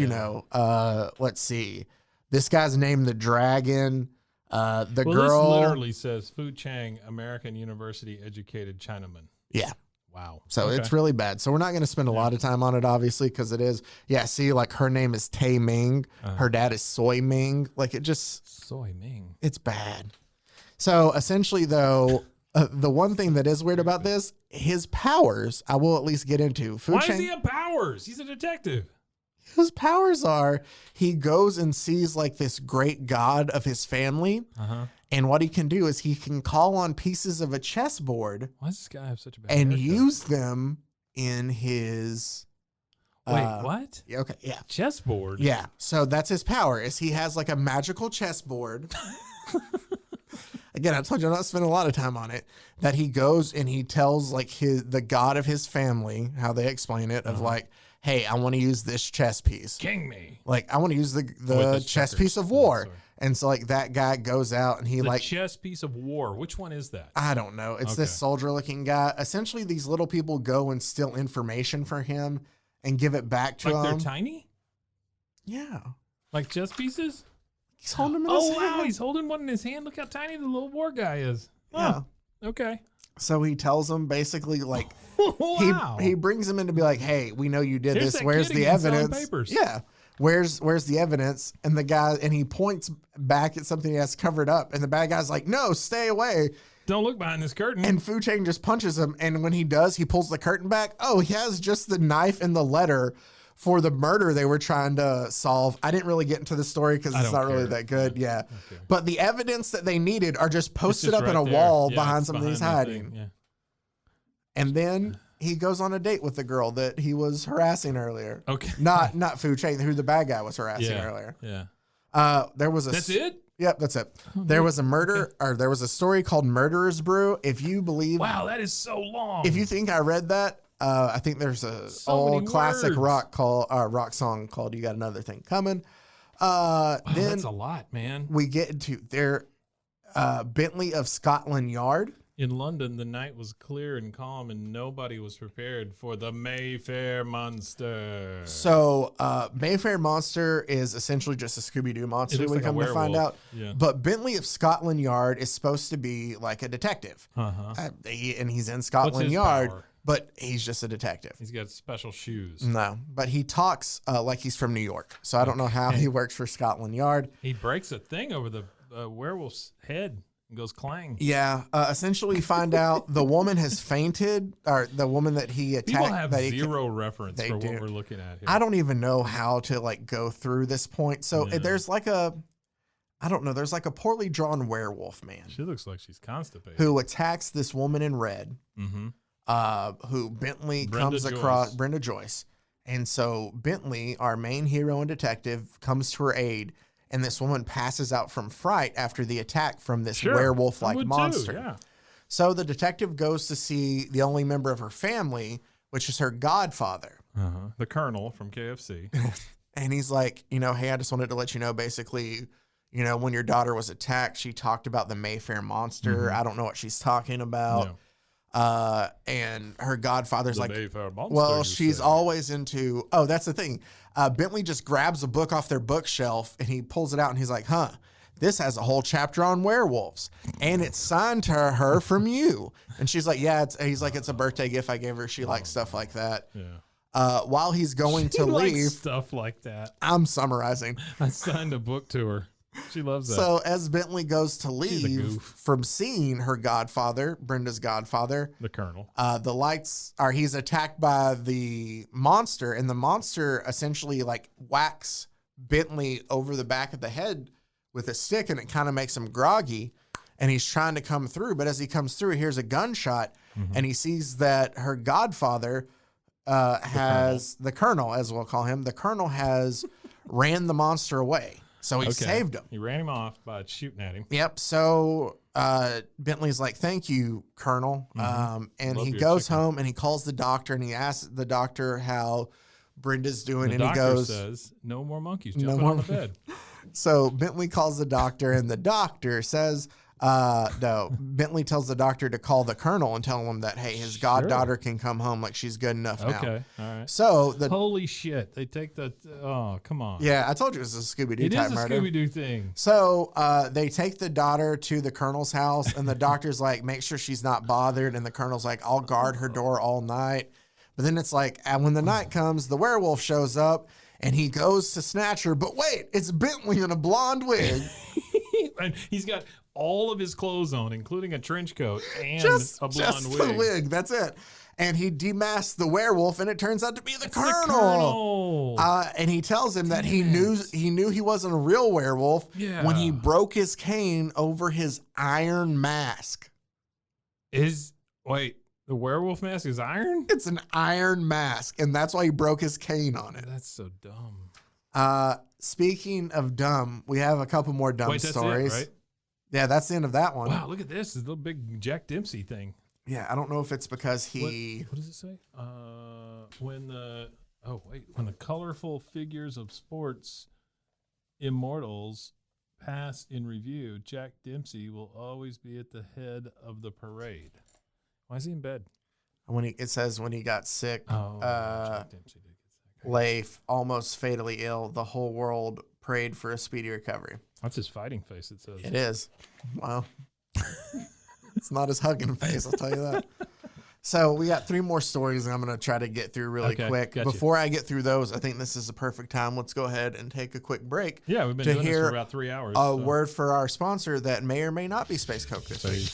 Speaker 2: let's see, this guy's named the Dragon. Girl
Speaker 3: this literally says Fu Chang, American University educated Chinaman.
Speaker 2: Yeah.
Speaker 3: Wow.
Speaker 2: So it's really bad. So we're not going to spend a lot of time on it, obviously, because it is. Yeah. See, like her name is Tay Ming. Her dad is Soy Ming. Like it just.
Speaker 3: Soy Ming.
Speaker 2: It's bad. So essentially, though, the one thing that is weird about this, his powers, I will at least get into.
Speaker 3: Why does he have powers? He's a detective.
Speaker 2: His powers are he goes and sees like this great god of his family. And what he can do is he can call on pieces of a chessboard.
Speaker 3: Why does this guy have such a bad
Speaker 2: and
Speaker 3: haircut?
Speaker 2: use them in his.
Speaker 3: Wait, what?
Speaker 2: Okay, yeah.
Speaker 3: Chessboard?
Speaker 2: Yeah. So that's his power is he has like a magical chessboard. Again, I told you I'm not spending a lot of time on it. That he goes and he tells like the god of his family, how they explain it, of like, hey, I want to use this chess piece.
Speaker 3: King me.
Speaker 2: Like, I want to use the chess
Speaker 3: checkers.
Speaker 2: piece of war. And so like that guy goes out and he
Speaker 3: The
Speaker 2: like
Speaker 3: chess piece of war. Which one is that?
Speaker 2: I don't know. It's this soldier looking guy. Essentially, these little people go and steal information for him and give it back to him.
Speaker 3: Like they're tiny?
Speaker 2: Yeah.
Speaker 3: Like chess pieces?
Speaker 2: He's holding them in his hand.
Speaker 3: Wow. He's holding one in his hand. Look how tiny the little war guy is.
Speaker 2: Yeah.
Speaker 3: Okay.
Speaker 2: So he tells them basically like
Speaker 3: wow.
Speaker 2: he brings them in to be like, hey, we know you did
Speaker 3: Here's
Speaker 2: this.
Speaker 3: that
Speaker 2: Where's
Speaker 3: kid
Speaker 2: the
Speaker 3: again selling
Speaker 2: evidence?
Speaker 3: papers.
Speaker 2: Yeah. Where's the evidence? And the guy and he points back at something he has covered up. And the bad guy's like, no, stay away.
Speaker 3: Don't look behind this curtain.
Speaker 2: And Fu Chang just punches him. And when he does, he pulls the curtain back. Oh, he has just the knife and the letter for the murder they were trying to solve. I didn't really get into the story because it's not really that good. Yeah. Okay. But the evidence that they needed are just posted up in a wall behind something he's hiding.
Speaker 3: Yeah.
Speaker 2: And then he goes on a date with the girl that he was harassing earlier.
Speaker 3: Okay.
Speaker 2: Not Fu Chang, who the bad guy was harassing earlier.
Speaker 3: Yeah.
Speaker 2: There was
Speaker 3: That's it?
Speaker 2: Yep, that's it. There was a murder, or there was a story called Murderer's Brew. If you believe...
Speaker 3: Wow, that is so long.
Speaker 2: If you think I read that, I think there's a old classic rock song called "You Got Another Thing Coming."
Speaker 3: Wow,
Speaker 2: then
Speaker 3: that's a lot, man.
Speaker 2: We get into their Bentley of Scotland Yard.
Speaker 3: In London, the night was clear and calm, and nobody was prepared for the Mayfair Monster.
Speaker 2: So, Mayfair Monster is essentially just a Scooby-Doo monster. We come to find out.
Speaker 3: Yeah.
Speaker 2: But Bentley of Scotland Yard is supposed to be like a detective, and he's in Scotland Yard.
Speaker 3: Power?
Speaker 2: but he's just a detective.
Speaker 3: He's got special shoes.
Speaker 2: No, but he talks like he's from New York. So I don't know how he works for Scotland Yard.
Speaker 3: He breaks a thing over the werewolf's head and goes clang.
Speaker 2: Yeah. Essentially, find out the woman has fainted, or the woman that he attacked.
Speaker 3: People have zero reference for what we're looking at here.
Speaker 2: I don't even know how to like go through this point. So there's like I don't know. There's like a poorly drawn werewolf man.
Speaker 3: She looks like she's constipated.
Speaker 2: Who attacks this woman in red.
Speaker 3: Mm-hmm.
Speaker 2: Who Bentley comes across, Brenda Joyce. And so Bentley, our main hero and detective, comes to her aid, and this woman passes out from fright after the attack from this werewolf-like monster.
Speaker 3: Too, yeah.
Speaker 2: So the detective goes to see the only member of her family, which is her godfather.
Speaker 3: The Colonel from KFC.
Speaker 2: And he's like, hey, I just wanted to let you know, basically, when your daughter was attacked, she talked about the Mayfair monster.
Speaker 3: Mm-hmm.
Speaker 2: I don't know what she's talking about.
Speaker 3: No.
Speaker 2: And her godfather's like,
Speaker 3: monster,
Speaker 2: well, she's always into, that's the thing. Bentley just grabs a book off their bookshelf and he pulls it out and he's like, this has a whole chapter on werewolves and it's signed to her from you. And she's like, yeah, he's like, it's a birthday gift I gave her. She likes stuff like that.
Speaker 3: Yeah.
Speaker 2: While he's going to leave,
Speaker 3: stuff like that.
Speaker 2: I'm summarizing.
Speaker 3: I signed a book to her. She loves that.
Speaker 2: So as Bentley goes to leave from seeing her godfather, Brenda's godfather,
Speaker 3: the Colonel,
Speaker 2: he's attacked by the monster, and the monster essentially like whacks Bentley over the back of the head with a stick, and it kind of makes him groggy, and he's trying to come through. But as he comes through, he hears a gunshot, and he sees that her godfather the Colonel, as we'll call him, the Colonel has ran the monster away. So he saved him.
Speaker 3: He ran him off by shooting at him.
Speaker 2: Yep. So Bentley's like, thank you, Colonel. And he goes home and he calls the doctor and he asks the doctor how Brenda's doing.
Speaker 3: The doctor says, no more monkeys jumping on the bed.
Speaker 2: So Bentley calls the doctor and the doctor says, Bentley tells the doctor to call the Colonel and tell him that, hey, his goddaughter can come home. Like she's good enough now.
Speaker 3: Okay. All right.
Speaker 2: So
Speaker 3: holy shit. They take come on.
Speaker 2: Yeah. I told you it was a Scooby-Doo type murder.
Speaker 3: It is a Scooby-Doo thing.
Speaker 2: So, they take the daughter to the Colonel's house and the doctor's like, make sure she's not bothered. And the Colonel's like, I'll guard her door all night. But then it's like, when the night comes, the werewolf shows up and he goes to snatch her. But wait, it's Bentley in a blonde wig.
Speaker 3: And he's got all of his clothes on, including a trench coat and a blonde wig.
Speaker 2: The wig. That's it. And he demasks the werewolf, and it turns out to be the Colonel. And he tells him that he knew he wasn't a real werewolf when he broke his cane over his iron mask.
Speaker 3: Wait, the werewolf mask is iron?
Speaker 2: It's an iron mask, and that's why he broke his cane on it.
Speaker 3: That's so dumb.
Speaker 2: Speaking of dumb, we have a couple more dumb stories.
Speaker 3: It, right?
Speaker 2: Yeah, that's the end of that one.
Speaker 3: Wow, look at this. This little big Jack Dempsey thing.
Speaker 2: Yeah, I don't know if it's because
Speaker 3: What does it say? When the colorful figures of sports immortals pass in review, Jack Dempsey will always be at the head of the parade. Why is he in bed?
Speaker 2: It says when he got sick,
Speaker 3: Jack Dempsey did get sick.
Speaker 2: lay almost fatally ill. The whole world prayed for a speedy recovery.
Speaker 3: That's his fighting face, it says.
Speaker 2: It is. Well, it's not his hugging face, I'll tell you that. So we got 3 more stories, and I'm going to try to get through really quick.
Speaker 3: Gotcha.
Speaker 2: Before I get through those, I think this is the perfect time. Let's go ahead and take a quick break.
Speaker 3: Yeah, we've been doing this for about 3 hours.
Speaker 2: A word for our sponsor that may or may not be Space Coke this week.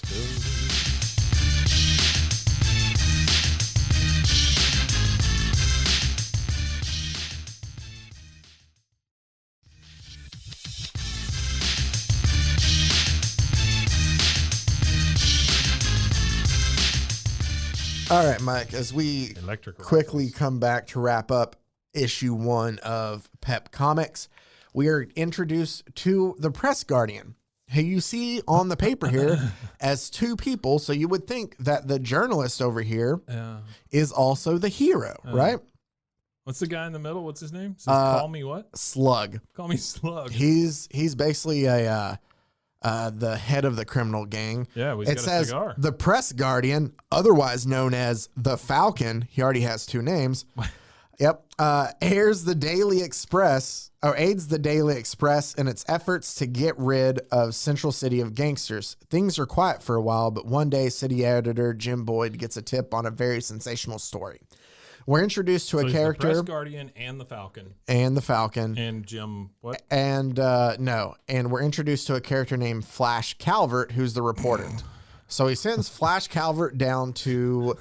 Speaker 2: All right, Mike, as we quickly come back to wrap up issue 1 of PEP Comics, we are introduced to the Press Guardian, who you see on the paper here as 2 people. So you would think that the journalist over here is also the hero, right?
Speaker 3: What's the guy in the middle? What's his name? Call me what?
Speaker 2: Slug.
Speaker 3: Call me Slug.
Speaker 2: He's basically the head of the criminal gang.
Speaker 3: Yeah,
Speaker 2: it says the Press Guardian, otherwise known as the Falcon. He already has 2 names. Yep. Aids the Daily Express in its efforts to get rid of Central City of gangsters. Things are quiet for a while, but one day city editor Jim Boyd gets a tip on a very sensational story. We're introduced to a character.
Speaker 3: The Press Guardian and the Falcon.
Speaker 2: And
Speaker 3: Jim, what?
Speaker 2: And we're introduced to a character named Flash Calvert, who's the reporter. So he sends Flash Calvert down to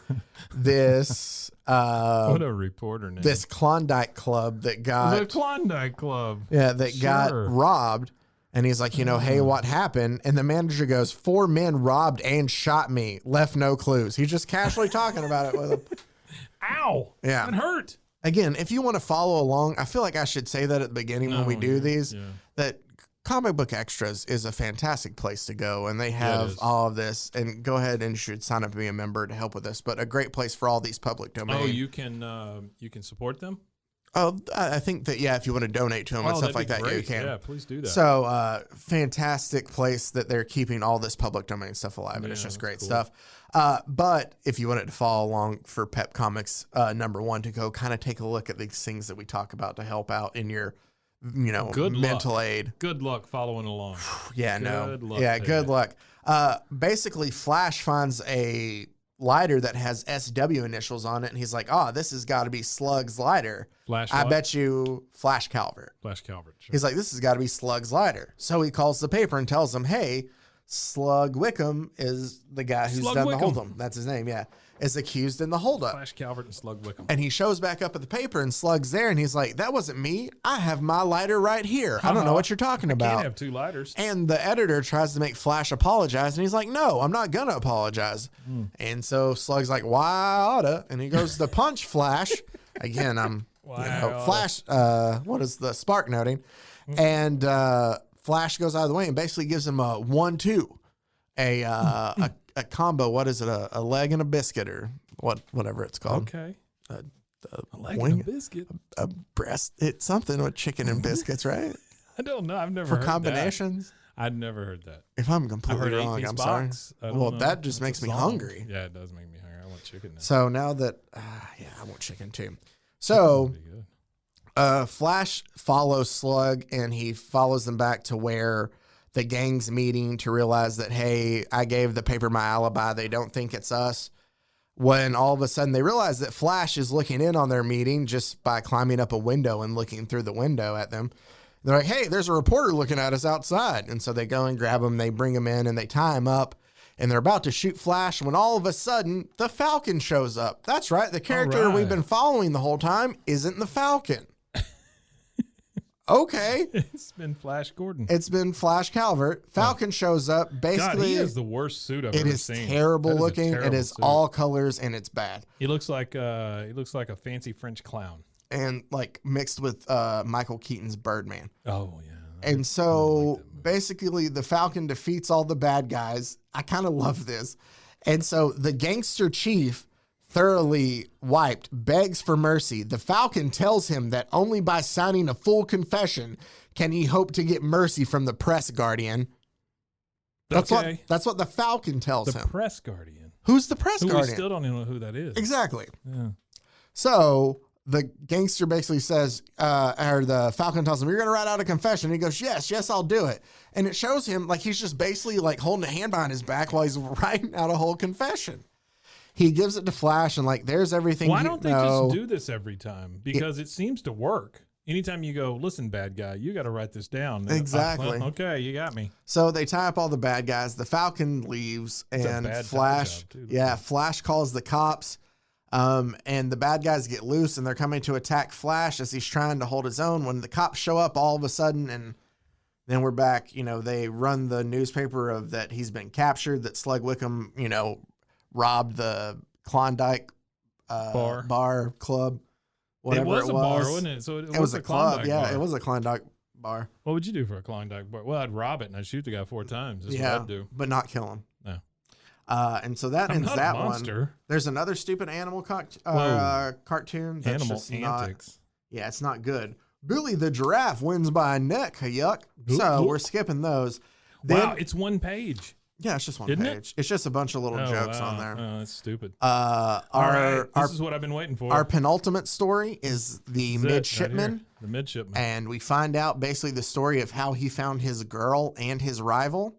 Speaker 2: this
Speaker 3: what a reporter name.
Speaker 2: This Klondike Club that got
Speaker 3: the Klondike Club.
Speaker 2: Yeah, that got robbed. And he's like, hey, what happened? And the manager goes, 4 men robbed and shot me. Left no clues. He's just casually talking about it with him.
Speaker 3: Ow.
Speaker 2: Yeah.
Speaker 3: That hurt.
Speaker 2: Again, if you want to follow along, I feel like I should say that at the beginning when we do these, that Comic Book Extras is a fantastic place to go, and they have all of this. And go ahead and you should sign up to be a member to help with this. But a great place for all these public domain.
Speaker 3: Oh, you can support them?
Speaker 2: Oh, I think that, if you want to donate to them and stuff like that, you can.
Speaker 3: Yeah, please do that.
Speaker 2: So, fantastic place that they're keeping all this public domain stuff alive, and it's just great stuff. But if you wanted to follow along for PEP Comics #1 to go kind of take a look at these things that we talk about to help out in your, mental aid.
Speaker 3: Good luck following along.
Speaker 2: Good luck. Basically, Flash finds a lighter that has SW initials on it, and he's like, this has got to be Slug's lighter. I bet you Flash Calvert.
Speaker 3: Sure.
Speaker 2: He's like, this has got to be Slug's lighter. So he calls the paper and tells them, hey, Slug Wickham is the guy who's done the hold'em. That's his name, is accused in the holdup.
Speaker 3: Flash Calvert and Slug Wickham.
Speaker 2: And he shows back up at the paper, and Slug's there, and he's like, that wasn't me. I have my lighter right here. I don't know what you're talking about. I
Speaker 3: can't have 2 lighters.
Speaker 2: And the editor tries to make Flash apologize, and he's like, no, I'm not going to apologize. And so Slug's like, why oughta? And he goes to punch Flash. Again, Flash, what is the spark noting? And Flash goes out of the way and basically gives him a 1-2, a combo. What is it? A leg and a biscuit, or whatever it's called.
Speaker 3: Okay.
Speaker 2: A
Speaker 3: leg
Speaker 2: wing,
Speaker 3: and a biscuit.
Speaker 2: A breast. It's something with chicken and biscuits, right?
Speaker 3: I don't know. I've never heard
Speaker 2: combinations.
Speaker 3: That. I'd never heard that.
Speaker 2: If I'm completely wrong, I'm sorry. Well, that just makes me hungry.
Speaker 3: Yeah, it does make me hungry. I want chicken now.
Speaker 2: So now that, I want chicken too. So, Flash follows Slug, and he follows them back to where the gang's meeting to realize that, hey, I gave the paper my alibi. They don't think it's us. When all of a sudden they realize that Flash is looking in on their meeting just by climbing up a window and looking through the window at them. They're like, hey, there's a reporter looking at us outside. And so they go and grab him. They bring him in and they tie him up. And they're about to shoot Flash when all of a sudden the Falcon shows up. That's right. The character we've been following the whole time isn't the Falcon. Okay.
Speaker 3: It's been Flash Gordon.
Speaker 2: It's been Flash Calvert. Falcon shows up. Basically,
Speaker 3: God, he has the worst suit I've ever seen.
Speaker 2: It is terrible looking. It is
Speaker 3: suit.
Speaker 2: all colors, and it's bad.
Speaker 3: He looks like a fancy French clown.
Speaker 2: And like mixed with Michael Keaton's Birdman.
Speaker 3: Oh, yeah.
Speaker 2: And so basically the Falcon defeats all the bad guys. I kind of love this. And so the gangster chief, thoroughly wiped, begs for mercy. The Falcon tells him that only by signing a full confession can he hope to get mercy from the Press Guardian. That's what the Falcon tells him.
Speaker 3: The Press Guardian.
Speaker 2: Who's the Press Guardian?
Speaker 3: We still don't even know who that is.
Speaker 2: Exactly.
Speaker 3: Yeah.
Speaker 2: So the gangster basically says, or the Falcon tells him, you're going to write out a confession. And he goes, yes, I'll do it. And it shows him like he's just basically like holding a hand behind his back while he's writing out a whole confession. He gives it to Flash and like, there's everything.
Speaker 3: Why don't they just do this every time? Because it seems to work. Anytime you go, listen, bad guy, you got to write this down.
Speaker 2: Exactly.
Speaker 3: Okay, you got me.
Speaker 2: So they tie up all the bad guys. The Falcon leaves, and Flash, Flash calls the cops. And the bad guys get loose, and they're coming to attack Flash as he's trying to hold his own. When the cops show up all of a sudden, and then we're back, they run the newspaper of that he's been captured, that Slug Wickham, robbed the Klondike bar club. Whatever it was
Speaker 3: a bar, wasn't it? So
Speaker 2: it was a club. Yeah, it was a Klondike bar.
Speaker 3: What would you do for a Klondike bar? Well, I'd rob it and I'd shoot the guy 4 times. That's what I'd do.
Speaker 2: But not kill him.
Speaker 3: No.
Speaker 2: And so that ends that one. There's another stupid animal cartoon. That's
Speaker 3: animal
Speaker 2: just
Speaker 3: antics.
Speaker 2: It's not good. Billy the giraffe wins by a neck. Yuck. So we're skipping those.
Speaker 3: Wow, it's 1 page.
Speaker 2: Yeah, it's just one
Speaker 3: Isn't
Speaker 2: page. It's just a bunch of little jokes on there.
Speaker 3: Oh, that's stupid.
Speaker 2: This
Speaker 3: is what I've been waiting for.
Speaker 2: Our penultimate story is the midshipman.
Speaker 3: Right, the midshipman.
Speaker 2: And we find out basically the story of how he found his girl and his rival.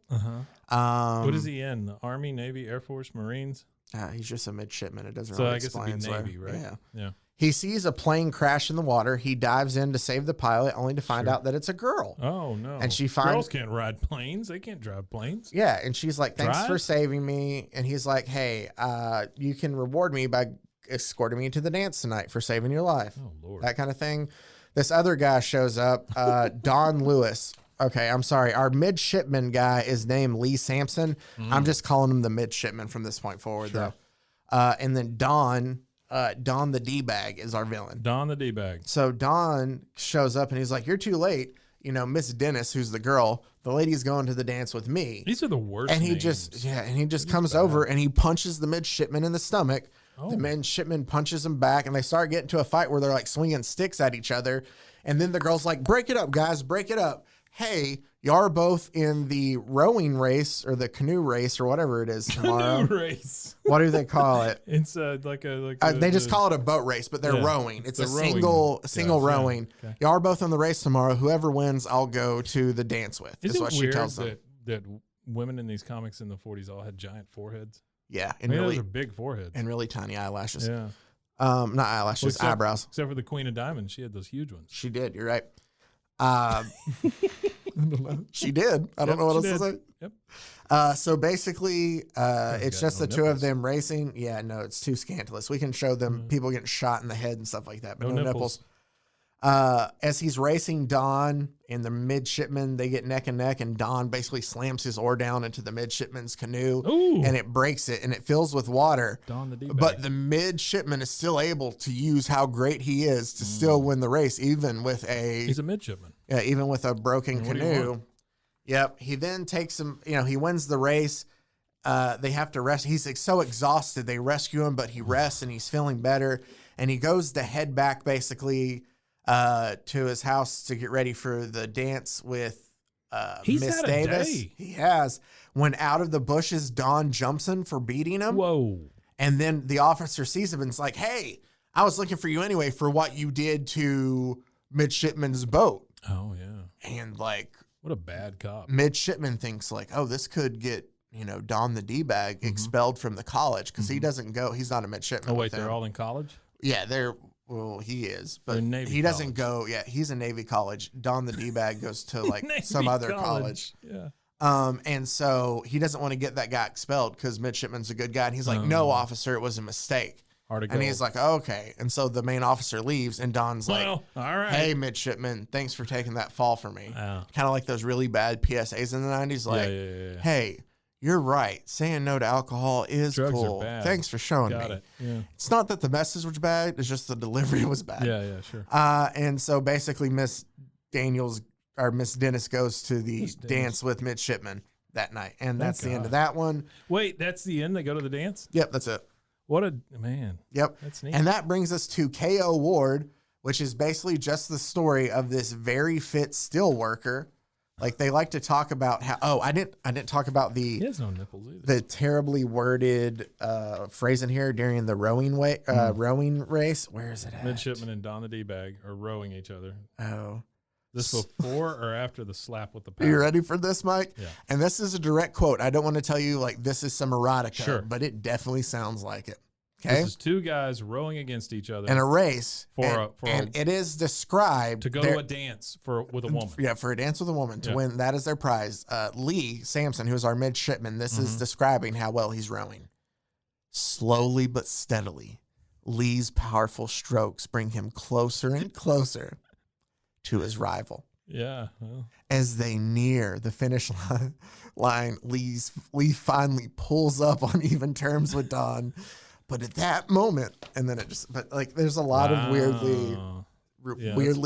Speaker 3: What is he in? The Army, Navy, Air Force, Marines?
Speaker 2: He's just a midshipman. It doesn't
Speaker 3: So
Speaker 2: really
Speaker 3: I guess
Speaker 2: explain.
Speaker 3: it'd be Navy, right?
Speaker 2: Yeah. He sees a plane crash in the water. He dives in to save the pilot, only to find out that it's a girl.
Speaker 3: Oh, no.
Speaker 2: And she finds...
Speaker 3: Girls can't ride planes. They can't drive planes.
Speaker 2: Yeah, and she's like, thanks for saving me. And he's like, hey, you can reward me by escorting me to the dance tonight for saving your life.
Speaker 3: Oh, Lord.
Speaker 2: That kind of thing. This other guy shows up, Don Lewis. Okay, I'm sorry. Our midshipman guy is named Lee Sampson. I'm just calling him the midshipman from this point forward, though. And then Don the D-bag is our villain.
Speaker 3: Don the D-bag.
Speaker 2: So Don shows up and he's like, you're too late. You know, Miss Dennis, who's the girl, the lady's going to the dance with me.
Speaker 3: These are the worst
Speaker 2: And he
Speaker 3: names.
Speaker 2: just comes over and he punches the midshipman in the stomach. The midshipman punches him back and they start getting to a fight where they're like swinging sticks at each other. And then the girl's like, break it up, guys, break it up. Hey, you are both in the rowing race or the canoe race or whatever it is tomorrow.
Speaker 3: Canoe race.
Speaker 2: What do they call it?
Speaker 3: It's
Speaker 2: they just call it a boat race, but they're rowing. It's a single rowing.
Speaker 3: Okay.
Speaker 2: You are both in the race tomorrow. Whoever wins, I'll go to the dance with.
Speaker 3: Is
Speaker 2: what she tells them.
Speaker 3: That women in these comics in the 40s all had giant foreheads?
Speaker 2: Yeah, and
Speaker 3: those are big foreheads
Speaker 2: and really tiny eyelashes.
Speaker 3: Yeah,
Speaker 2: not eyelashes, eyebrows.
Speaker 3: Except for the Queen of Diamonds, she had those huge ones.
Speaker 2: She did. You're right. I don't know. She did. I don't know what else to say.
Speaker 3: Yep.
Speaker 2: So basically, it's just the two of them racing. Yeah, no, it's too scandalous. We can show them people getting shot in the head and stuff like that, but no nipples. As he's racing Don and the midshipman, they get neck and neck, and Don basically slams his oar down into the midshipman's canoe, and it breaks it, and it fills with water.
Speaker 3: Don the D-bag.
Speaker 2: But the midshipman is still able to use how great he is to still win the race, even with
Speaker 3: he's a midshipman.
Speaker 2: Yeah, even with a broken canoe. Yep. He then takes him. He wins the race. They have to rest. He's so exhausted. They rescue him, but he rests and he's feeling better. And he goes to head back basically to his house to get ready for the dance with Miss Davis. He has. When out of the bushes, Don jumps in for beating him.
Speaker 3: Whoa.
Speaker 2: And then the officer sees him and is like, hey, I was looking for you anyway for what you did to midshipman's boat.
Speaker 3: Oh, yeah.
Speaker 2: And like,
Speaker 3: what a bad cop.
Speaker 2: Midshipman thinks like, oh, this could get, Don the D-bag expelled from the college because he doesn't go. He's not a midshipman.
Speaker 3: Oh, wait, they're all in college?
Speaker 2: Yeah, he is, but he doesn't go. Yeah, he's a Navy college. Don the D-bag goes to like some other college.
Speaker 3: Yeah.
Speaker 2: And so he doesn't want to get that guy expelled because midshipman's a good guy. And he's like, no, officer, it was a mistake. And he's like, okay. And so the main officer leaves, and Don's like,
Speaker 3: all right.
Speaker 2: Hey, midshipman, thanks for taking that fall for me. Kind of like those really bad PSAs in the 90s. Like, hey, you're right. Saying no to alcohol is
Speaker 3: Drugs
Speaker 2: cool.
Speaker 3: are bad.
Speaker 2: Thanks for showing
Speaker 3: Got
Speaker 2: me.
Speaker 3: it. Yeah.
Speaker 2: It's not that the message was bad. It's just the delivery was bad.
Speaker 3: Yeah, sure.
Speaker 2: And so basically Miss Dennis goes to the dance with midshipman that night. And that's the end of that one.
Speaker 3: Wait, that's the end? They go to the dance?
Speaker 2: Yep, that's it.
Speaker 3: What a man.
Speaker 2: Yep.
Speaker 3: That's neat.
Speaker 2: And that brings us to Kayo Ward, which is basically just the story of this very fit still worker. Like they like to talk about how I didn't talk about
Speaker 3: he has no nipples either.
Speaker 2: The terribly worded phrase in here during the rowing race. Where is it at?
Speaker 3: Midshipman and Don the D-bag are rowing each other.
Speaker 2: Oh.
Speaker 3: This before or after the slap with the paddle?
Speaker 2: Are you ready for this, Mike?
Speaker 3: Yeah.
Speaker 2: And this is a direct quote. I don't want to tell you like this is some erotica,
Speaker 3: Sure.
Speaker 2: but it definitely sounds like it. Okay.
Speaker 3: This is two guys rowing against each other
Speaker 2: in a race.
Speaker 3: And
Speaker 2: it is described
Speaker 3: to go to a dance with a woman.
Speaker 2: Yeah, for a dance with a woman to win. That is their prize. Lee Sampson, who's our midshipman, this is describing how well he's rowing. Slowly but steadily, Lee's powerful strokes bring him closer and closer to his rival.
Speaker 3: Yeah. Well.
Speaker 2: As they near the finish line, Lee finally pulls up on even terms with Don. But at that moment, and then there's a lot of weirdly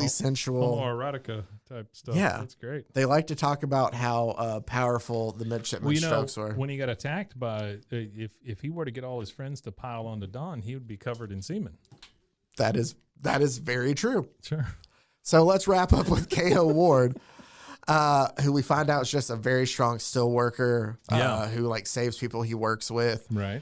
Speaker 2: sensual,
Speaker 3: erotica type stuff.
Speaker 2: Yeah,
Speaker 3: that's great.
Speaker 2: They like to talk about how powerful the midshipman strokes were.
Speaker 3: When he got attacked by, if he were to get all his friends to pile onto Don, he would be covered in semen.
Speaker 2: That is very true.
Speaker 3: Sure.
Speaker 2: So let's wrap up with Kayo Ward. who we find out is just a very strong still worker, who like saves people he works with.
Speaker 3: Right.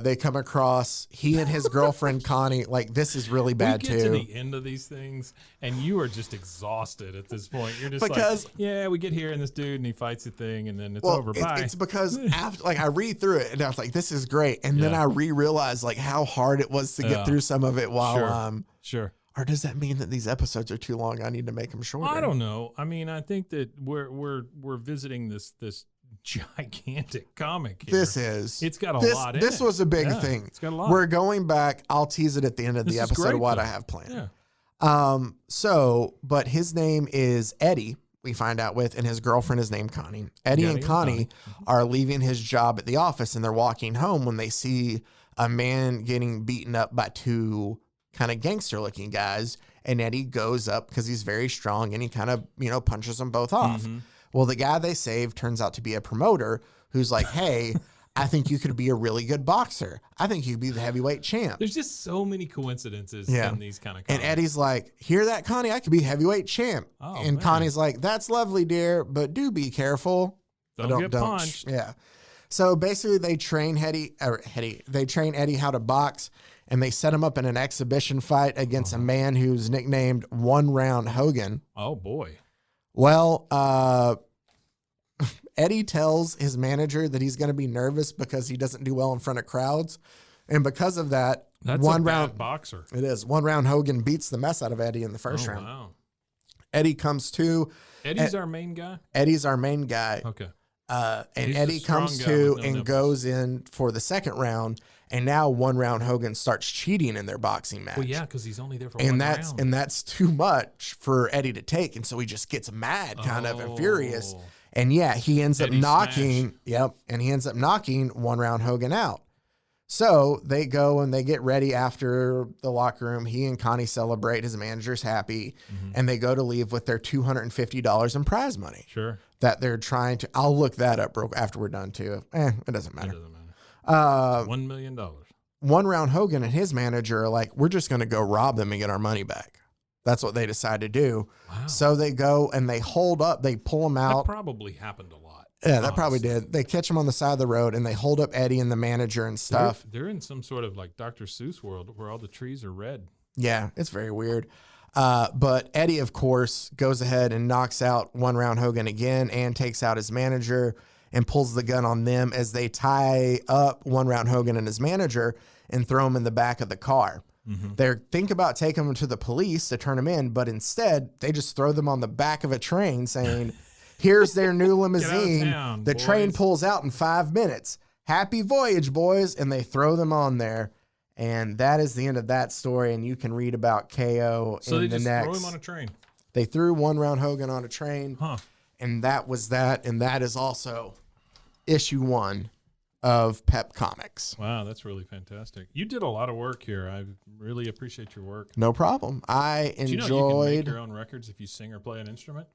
Speaker 2: They come across he and his girlfriend Connie. Like this is really bad
Speaker 3: we get to the end of these things, and you are just exhausted at this point. You're just
Speaker 2: because
Speaker 3: like, yeah, we get here and this dude, and he fights the thing, and then it's over. Bye.
Speaker 2: It's because after like I read through it, and I was like, this is great, and then I realized like how hard it was to get through some of it while
Speaker 3: sure.
Speaker 2: Or does that mean that these episodes are too long? I need to make them shorter.
Speaker 3: I don't know. I mean, I think that we're visiting this gigantic comic here.
Speaker 2: It's
Speaker 3: got a lot in it.
Speaker 2: This was a big thing.
Speaker 3: It's got a lot.
Speaker 2: We're going back. I'll tease it at the end of the episode of what I have planned. Yeah. But his name is Eddie, we find out with, and his girlfriend is named Connie. Eddie and Connie are leaving his job at the office, and they're walking home when they see a man getting beaten up by two kind of gangster looking guys. And Eddie goes up because he's very strong, and he kind of, punches them both off. Mm-hmm. Well, the guy they saved turns out to be a promoter who's like, hey, I think you could be a really good boxer. I think you could be the heavyweight champ.
Speaker 3: There's just so many coincidences in these kind of comics.
Speaker 2: And Eddie's like, hear that, Connie? I could be heavyweight champ.
Speaker 3: Oh,
Speaker 2: and man. Connie's like, that's lovely, dear, but do be careful.
Speaker 3: Don't get punched.
Speaker 2: Yeah. So basically they train Eddie how to box, and they set him up in an exhibition fight against a man who's nicknamed One Round Hogan.
Speaker 3: Oh, boy.
Speaker 2: Well, Eddie tells his manager that he's going to be nervous because he doesn't do well in front of crowds. And because of that,
Speaker 3: that's a bad boxer.
Speaker 2: It is. One Round Hogan beats the mess out of Eddie in the first round.
Speaker 3: Wow.
Speaker 2: Eddie comes to.
Speaker 3: Eddie's our main guy?
Speaker 2: Eddie's our main guy.
Speaker 3: Okay.
Speaker 2: And Eddie comes to and goes in for the second round. And now One Round Hogan starts cheating in their boxing match.
Speaker 3: Well, yeah, because he's only there for one round.
Speaker 2: And that's too much for Eddie to take. And so he just gets mad, kind of, and furious. And yeah, he ends up knocking. Smash. Yep. And he ends up knocking One Round Hogan out. So they go and they get ready after the locker room. He and Connie celebrate. His manager's happy. Mm-hmm. And they go to leave with their $250 in prize money.
Speaker 3: Sure.
Speaker 2: That they're trying to. I'll look that up after we're done, too. It doesn't matter.
Speaker 3: It doesn't matter. $1 million.
Speaker 2: One Round Hogan and his manager are like, we're just going to go rob them and get our money back. That's what they decide to do. Wow. So they go and they hold up, they pull them out.
Speaker 3: That probably happened a lot.
Speaker 2: Yeah, that probably did. They catch him on the side of the road and they hold up Eddie and the manager and stuff.
Speaker 3: They're in some sort of like Dr. Seuss world where all the trees are red.
Speaker 2: Yeah, it's very weird. But Eddie, of course, goes ahead and knocks out One Round Hogan again and takes out his manager and pulls the gun on them as they tie up One Round Hogan and his manager and throw him in the back of the car. Mm-hmm. They think about taking them to the police to turn them in, but instead they just throw them on the back of a train saying, here's their new limousine.
Speaker 3: Town,
Speaker 2: the
Speaker 3: boys.
Speaker 2: Train pulls out in 5 minutes. Happy voyage, boys. And they throw them on there. And that is the end of that story. And you can read about Kayo
Speaker 3: so
Speaker 2: in the next. So they just
Speaker 3: throw him on a train.
Speaker 2: They threw One Round Hogan on a train.
Speaker 3: Huh.
Speaker 2: And that was that. And that is also issue 1 of PEP Comics.
Speaker 3: Wow, that's really fantastic. You did a lot of work here. I really appreciate your work.
Speaker 2: No problem. I enjoyed.
Speaker 3: Do you know you can make your own records if you sing or play an instrument?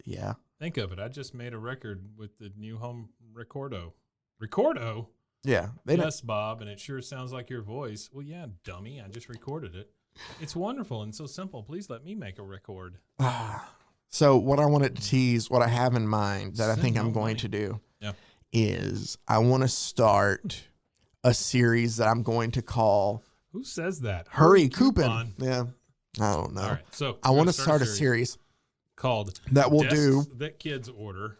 Speaker 2: Yeah.
Speaker 3: Think of it. I just made a record with the new home Recordo. Recordo?
Speaker 2: Yeah.
Speaker 3: Yes, Bob, and it sure sounds like your voice. Well, yeah, dummy. I just recorded it. It's wonderful and so simple. Please let me make a record.
Speaker 2: So what I wanted to tease, what I have in mind that I think I'm going to do is I want to start a series that I'm going to call...
Speaker 3: Who says that?
Speaker 2: Hurry Coupon. Yeah. I don't know.
Speaker 3: All right. So
Speaker 2: I want to start a series
Speaker 3: called
Speaker 2: that will do
Speaker 3: that kids order.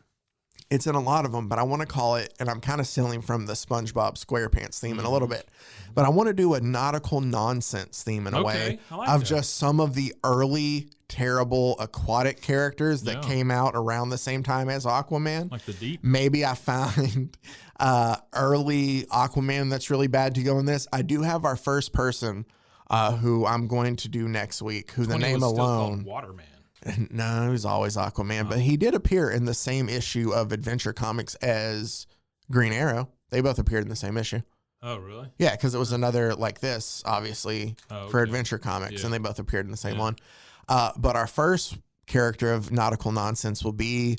Speaker 2: It's in a lot of them, but I want to call it, and I'm kind of stealing from the SpongeBob SquarePants theme in a little bit, but I want to do a nautical nonsense theme in a way of just some of the early terrible aquatic characters that came out around the same time as Aquaman.
Speaker 3: Like the Deep.
Speaker 2: Maybe I find early Aquaman that's really bad to go in this. I do have our first person who I'm going to do next week, who the name alone.
Speaker 3: Waterman.
Speaker 2: No, he was always Aquaman, but he did appear in the same issue of Adventure Comics as Green Arrow. They both appeared in the same issue.
Speaker 3: Oh, really?
Speaker 2: Yeah, because it was another like this, obviously, for Adventure Comics, and they both appeared in the same one. But our first character of nautical nonsense will be,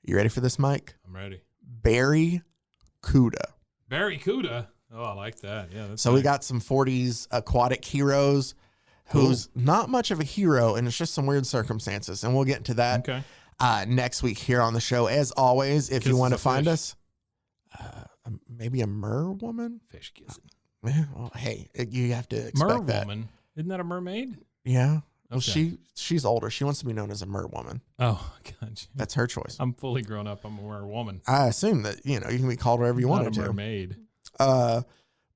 Speaker 2: you ready for this, Mike?
Speaker 3: I'm ready.
Speaker 2: Barry Cuda.
Speaker 3: Barry Cuda? Oh, I like that. Yeah.
Speaker 2: So we got some 40s aquatic heroes who's not much of a hero, and it's just some weird circumstances. And we'll get into that next week here on the show. As always, if you want to find us, maybe a mer woman?
Speaker 3: Fish kissing.
Speaker 2: Yeah, well, hey, you have to expect that.
Speaker 3: Woman. Isn't that a mermaid?
Speaker 2: Yeah. Well,
Speaker 3: Okay.
Speaker 2: she's older. She wants to be known as a mer woman.
Speaker 3: Oh, gotcha.
Speaker 2: That's her choice.
Speaker 3: I'm fully grown up. I'm a mer woman.
Speaker 2: I assume that, you can be called whatever you want to.
Speaker 3: Mermaid.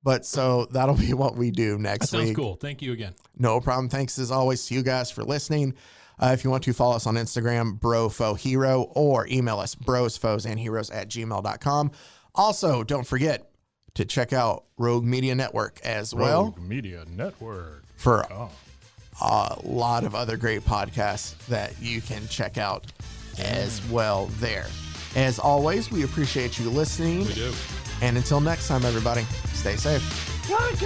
Speaker 2: But so that'll be what we do next week.
Speaker 3: Sounds cool. Thank you again.
Speaker 2: No problem. Thanks as always to you guys for listening. If you want to follow us on Instagram, BroFoHero, or email us brosfoesandheroes@gmail.com. Also, don't forget to check out Rogue Media Network as well.
Speaker 3: Rogue Media Network.
Speaker 2: For a lot of other great podcasts that you can check out as well there. As always, we appreciate you listening.
Speaker 3: We do.
Speaker 2: And until next time, everybody, stay safe.
Speaker 1: Pros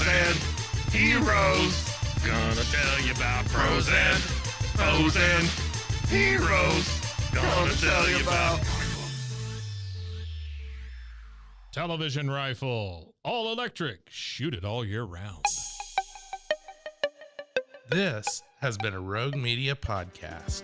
Speaker 1: and heroes. Gonna tell you about pros and heroes. Gonna tell you about
Speaker 3: Television rifle, all electric, shoot it all year round.
Speaker 4: This has been a Rogue Media podcast.